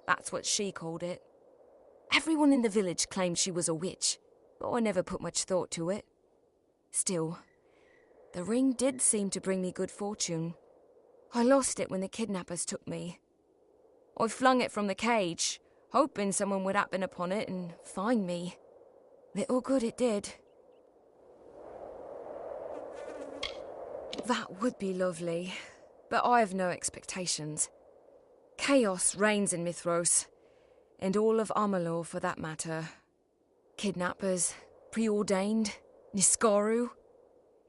That's what she called it. Everyone in the village claimed she was a witch, but I never put much thought to it. Still, the ring did seem to bring me good fortune. I lost it when the kidnappers took me. I flung it from the cage, hoping someone would happen upon it and find me. Little good it did. That would be lovely, but I have no expectations. Chaos reigns in Mithros, and all of Amalur for that matter. Kidnappers, preordained, Niskaru.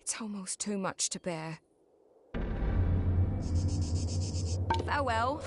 It's almost too much to bear. Farewell.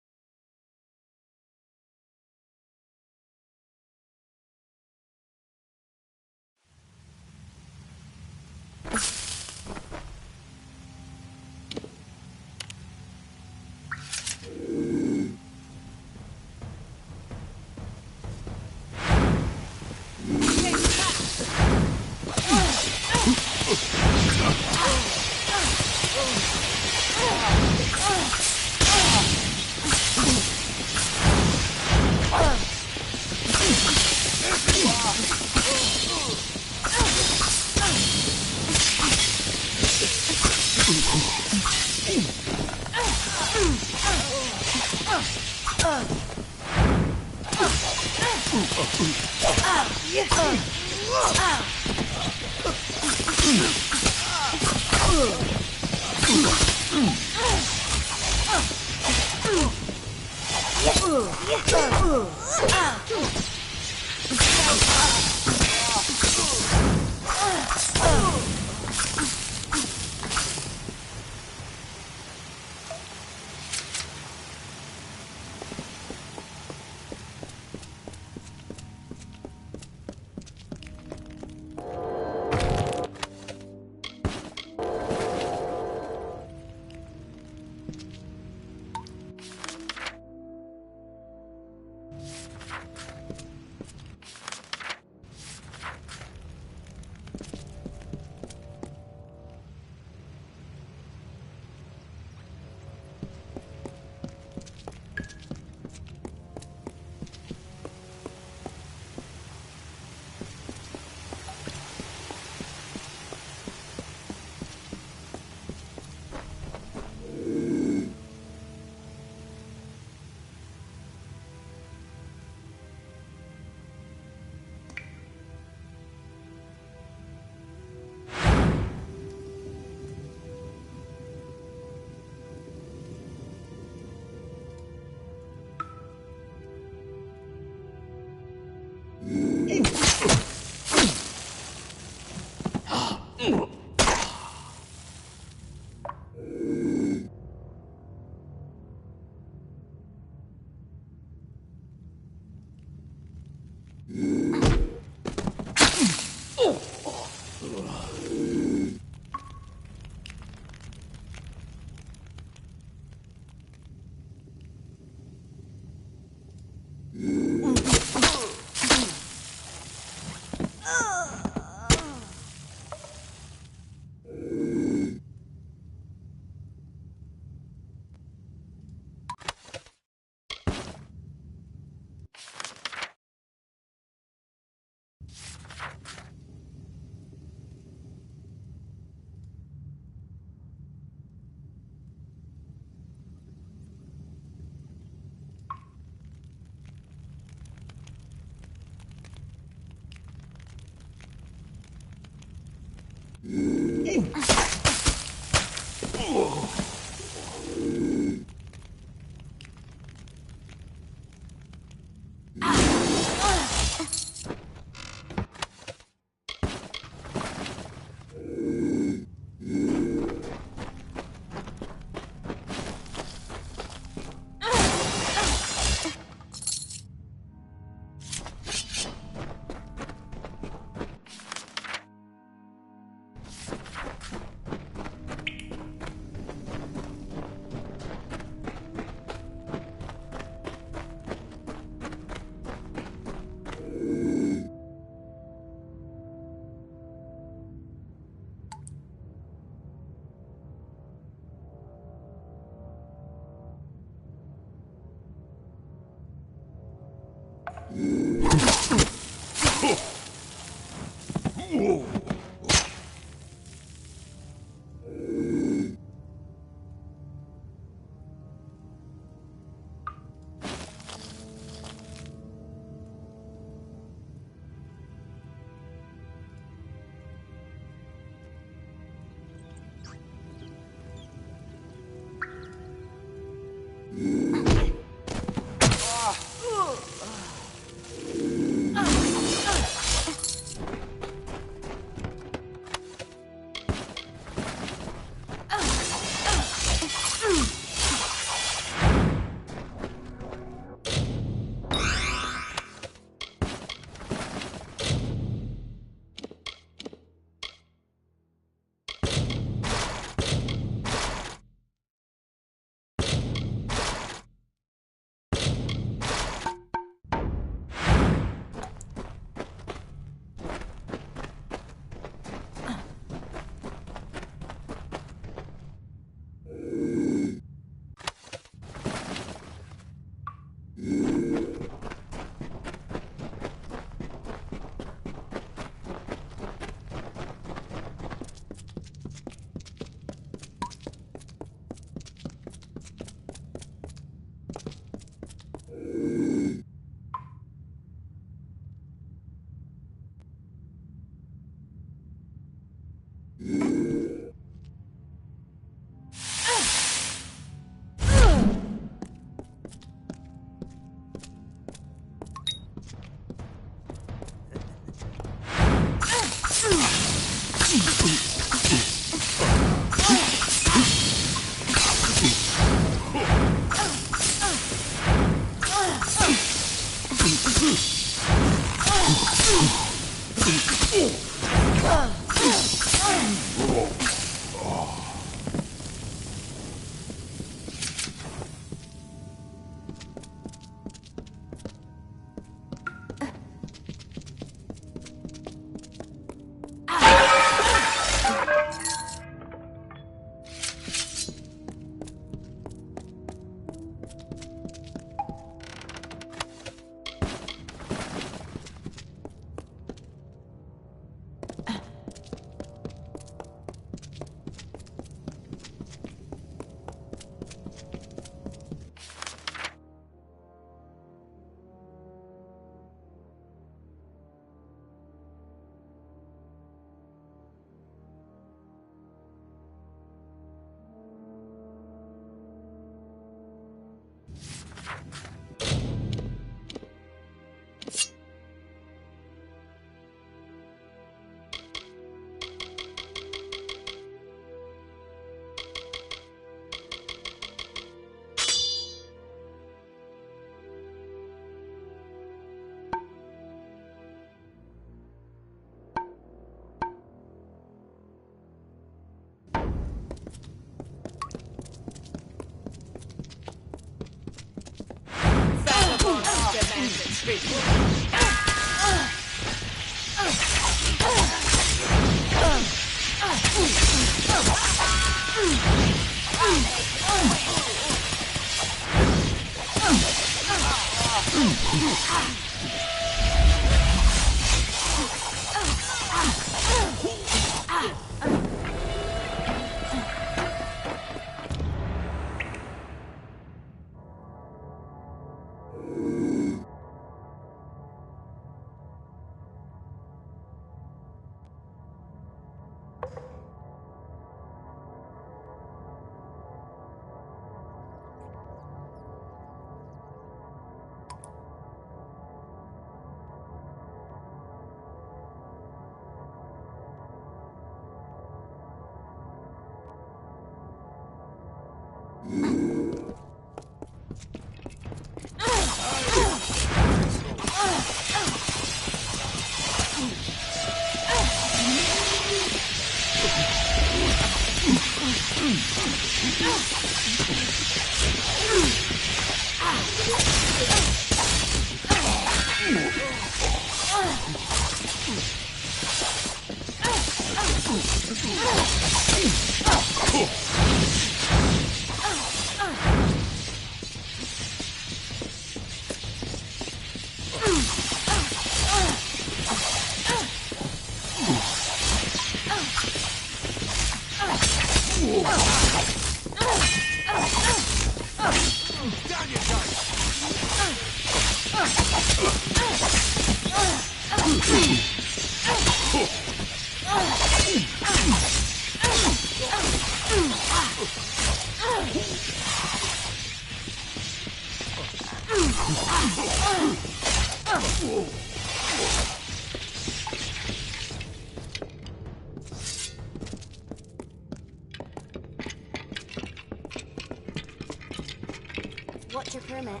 What's your permit?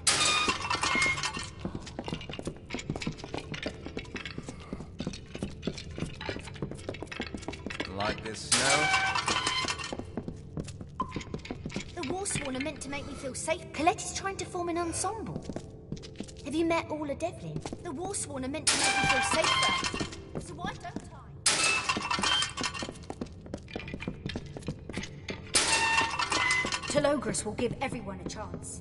Like this snow? The Warsworn are meant to make me feel safe. Colette's trying to form an ensemble. Have you met all of Devlin? The Warsworn are meant to make me feel safer. So why don't I? Telogris will give everyone a chance.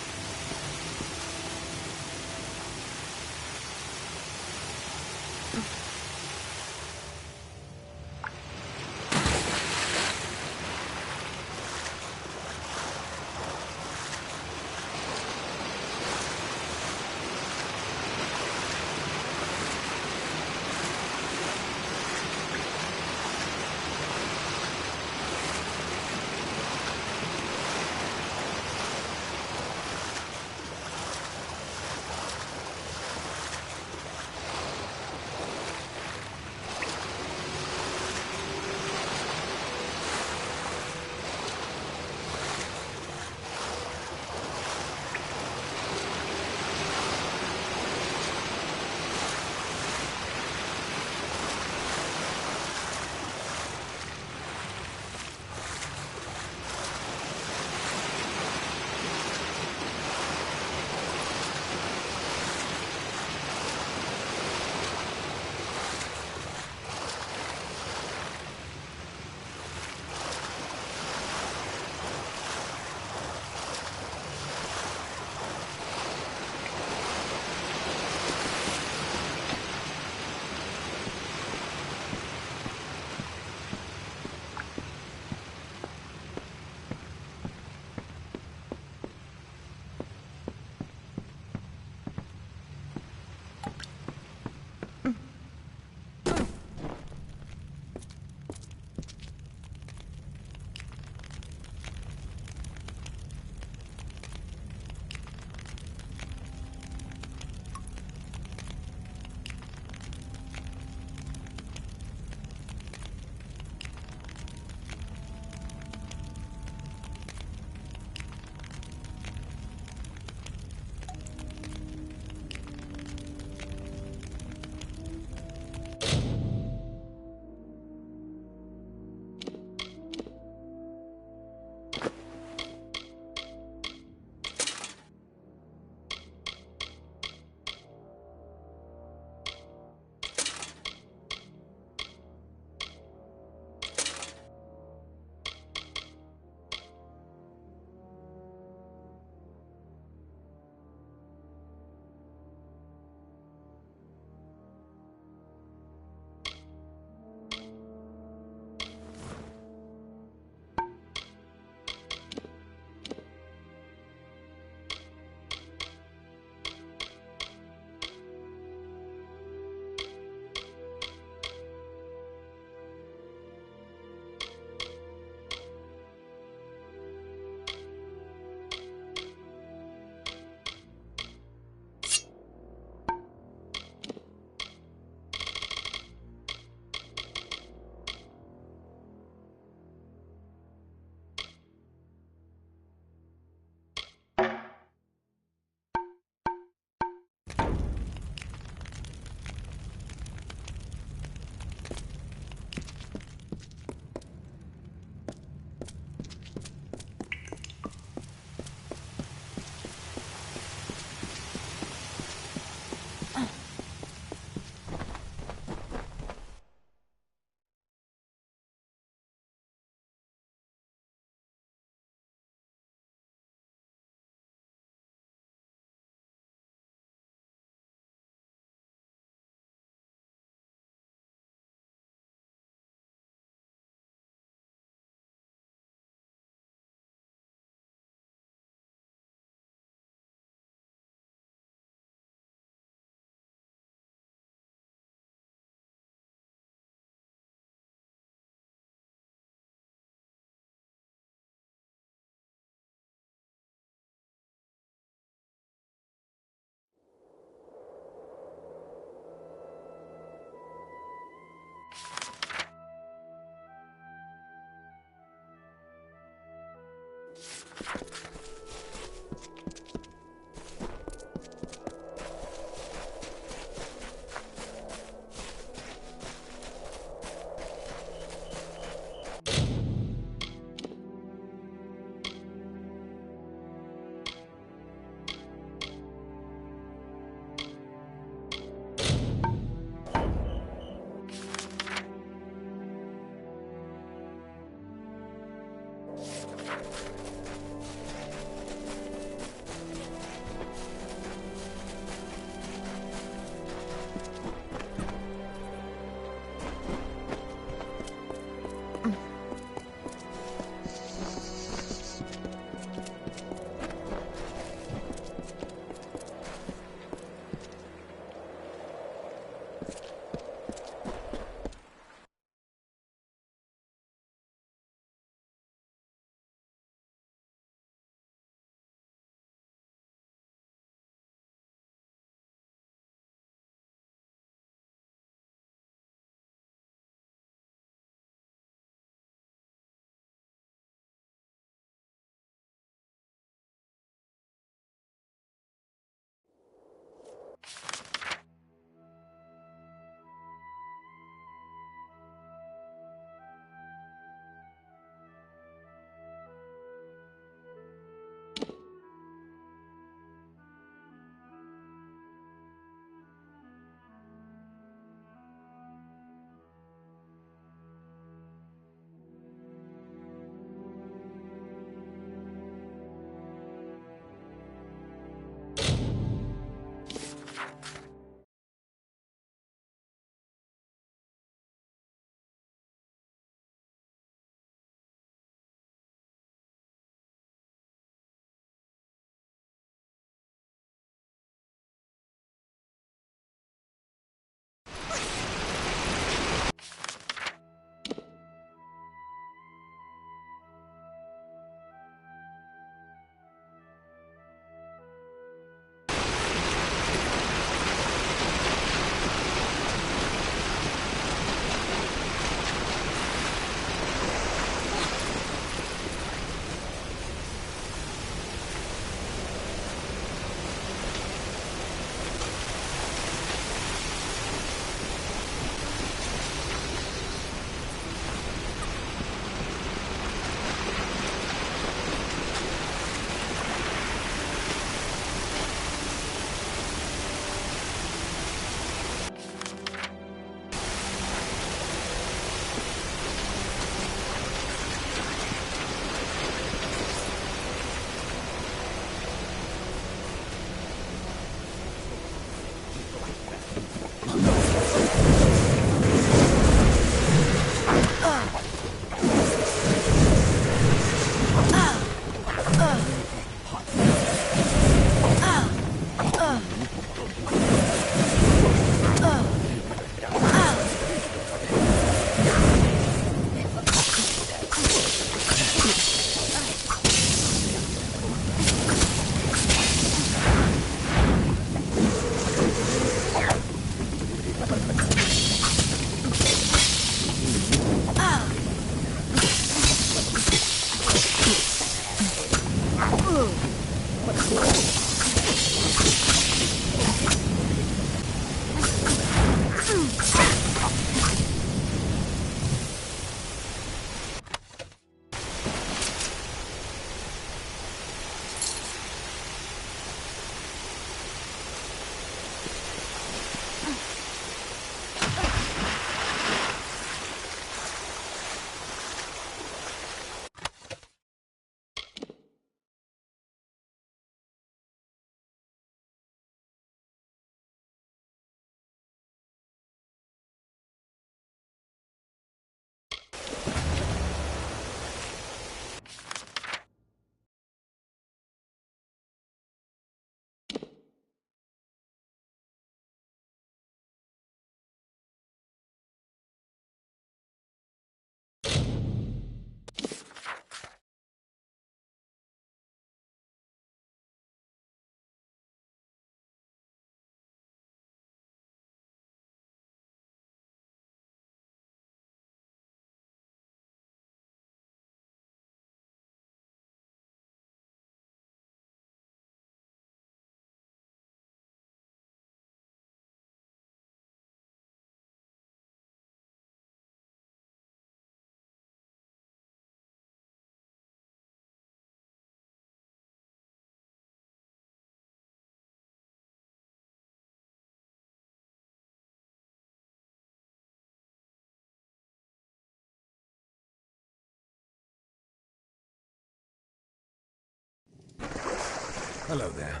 Hello there.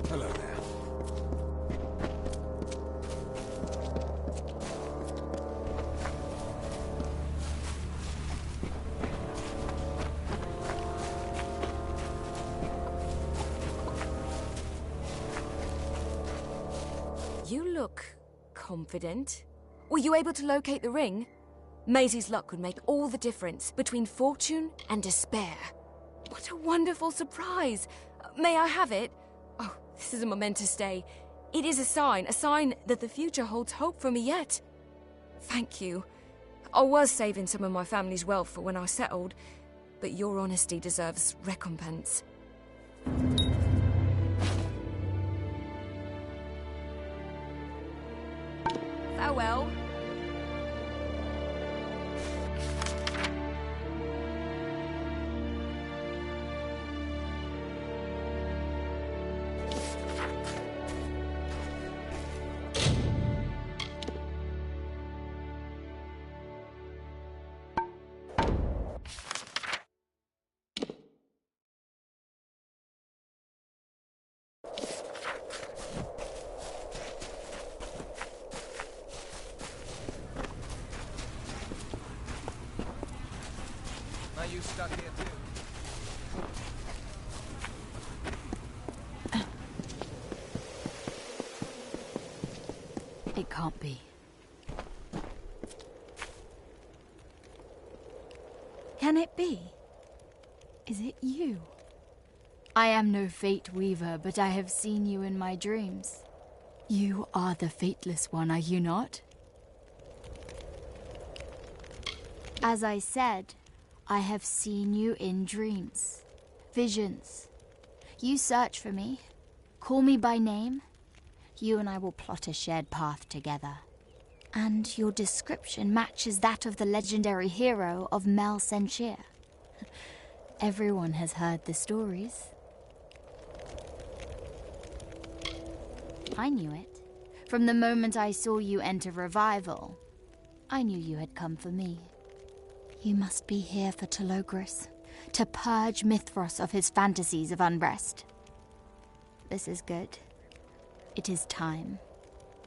Hello there. You look confident. Were you able to locate the ring? Maisie's luck could make all the difference between fortune and despair. What a wonderful surprise! May I have it? Oh, this is a momentous day. It is a sign that the future holds hope for me yet. Thank you. I was saving some of my family's wealth for when I settled, but your honesty deserves recompense. Farewell. Are you stuck here too? It can't be. Can it be? Is it you? I am no fate weaver, but I have seen you in my dreams. You are the fateless one, are you not? As I said, I have seen you in dreams, visions. You search for me, call me by name. You and I will plot a shared path together. And your description matches that of the legendary hero of Mel Senchir. Everyone has heard the stories. I knew it. From the moment I saw you enter Revival, I knew you had come for me. You must be here for Telogris, to purge Mithras of his fantasies of unrest. This is good. It is time.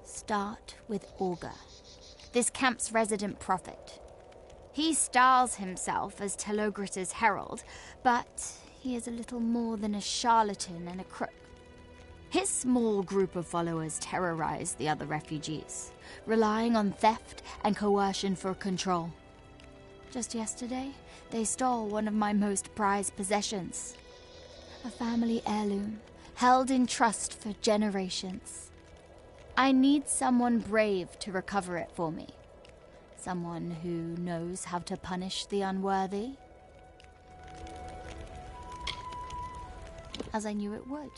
Start with Augur, this camp's resident prophet. He styles himself as Telogris' herald, but he is a little more than a charlatan and a crook. His small group of followers terrorize the other refugees, relying on theft and coercion for control. Just yesterday, they stole one of my most prized possessions. A family heirloom, held in trust for generations. I need someone brave to recover it for me. Someone who knows how to punish the unworthy. As I knew it would.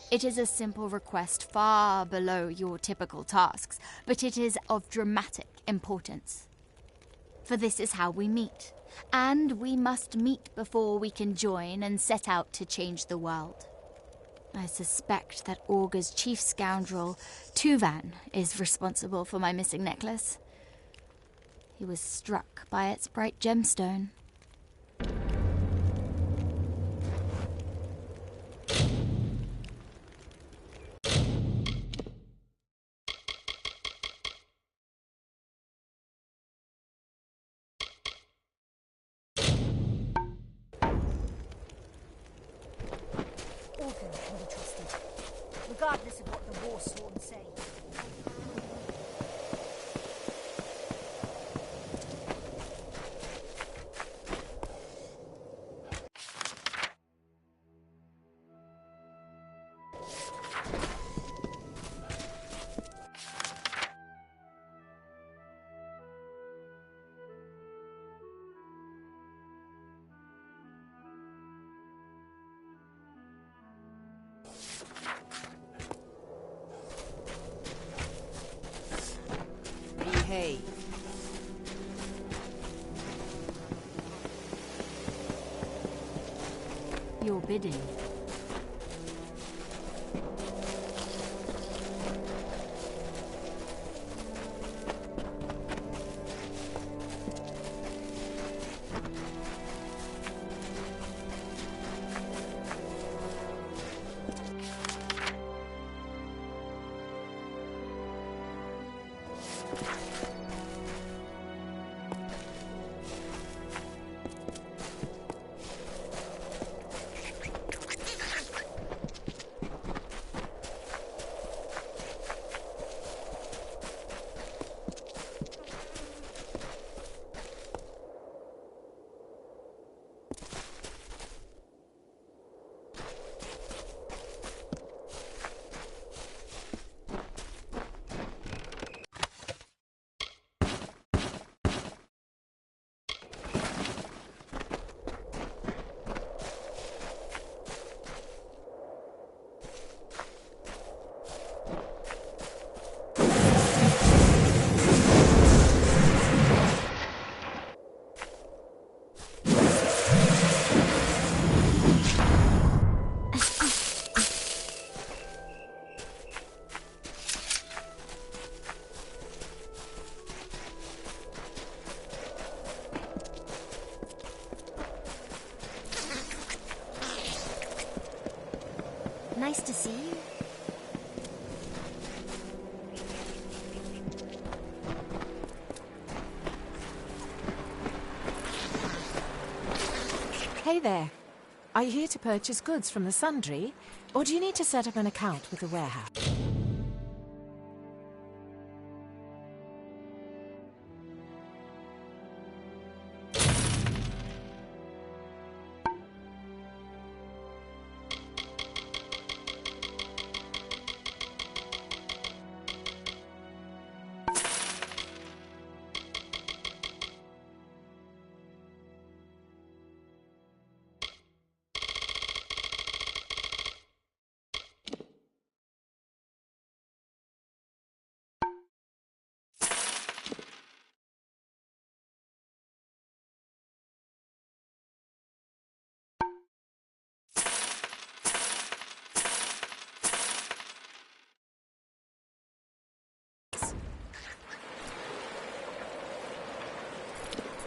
It is a simple request far below your typical tasks, but it is of dramatic importance. For this is how we meet, and we must meet before we can join and set out to change the world. I suspect that Augur's chief scoundrel, Tuvan, is responsible for my missing necklace. He was struck by its bright gemstone. Augur can be trusted, regardless of what the Warsworn say. Behave. Your bidding. Hey there. Are you here to purchase goods from the Sundry, or do you need to set up an account with the warehouse?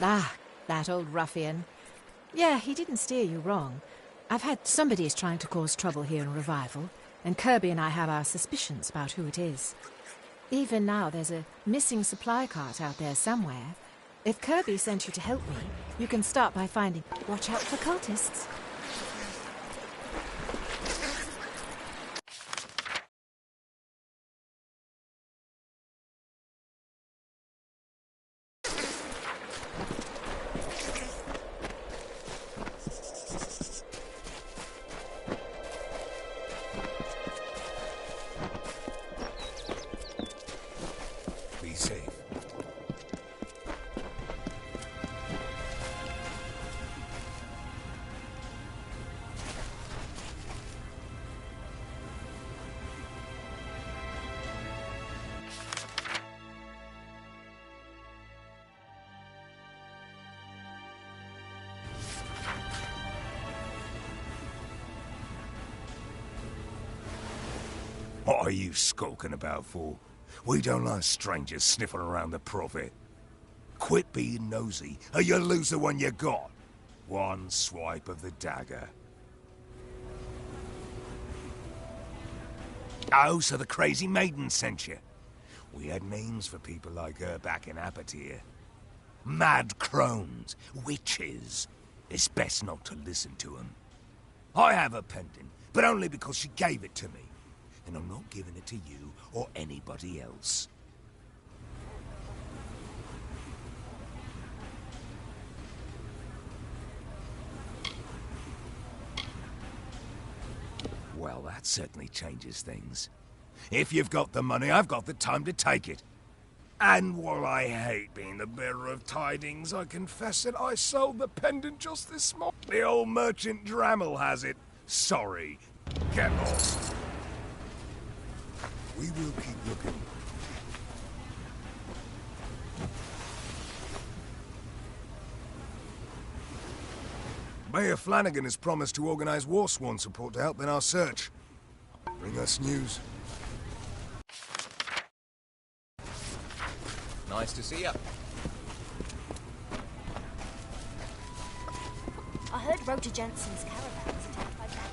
Ah, that old ruffian. Yeah, he didn't steer you wrong. I've had somebody's trying to cause trouble here in Revival, and Kirby and I have our suspicions about who it is. Even now, there's a missing supply cart out there somewhere. If Kirby sent you to help me, you can start by finding... Watch out for cultists. Be safe. What are you skulking about for? We don't like strangers sniffing around the profit. Quit being nosy, or you'll lose the one you got. One swipe of the dagger. Oh, so the crazy maiden sent you. We had names for people like her back in Apatir. Mad crones, witches. It's best not to listen to them. I have a pendant, but only because she gave it to me. And I'm not giving it to you or anybody else. Well, that certainly changes things. If you've got the money, I've got the time to take it. And while I hate being the bearer of tidings, I confess that I sold the pendant just this morning. The old merchant Drammel has it. Sorry. Get lost. We will keep looking. Mayor Flanagan has promised to organize Warsworn support to help in our search. Bring us news. Nice to see you. I heard Roger Jensen's caravan was attacked by bandits.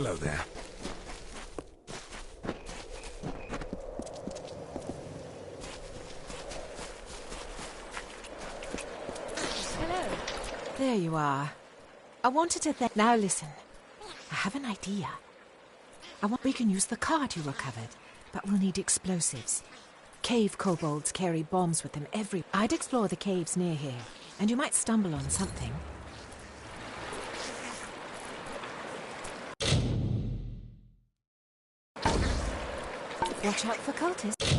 Hello there. Hello. There you are. I wanted to now listen. I have an idea. We can use the cart you recovered, but we'll need explosives. Cave kobolds carry bombs with them I'd explore the caves near here, and you might stumble on something. Watch out for cultists.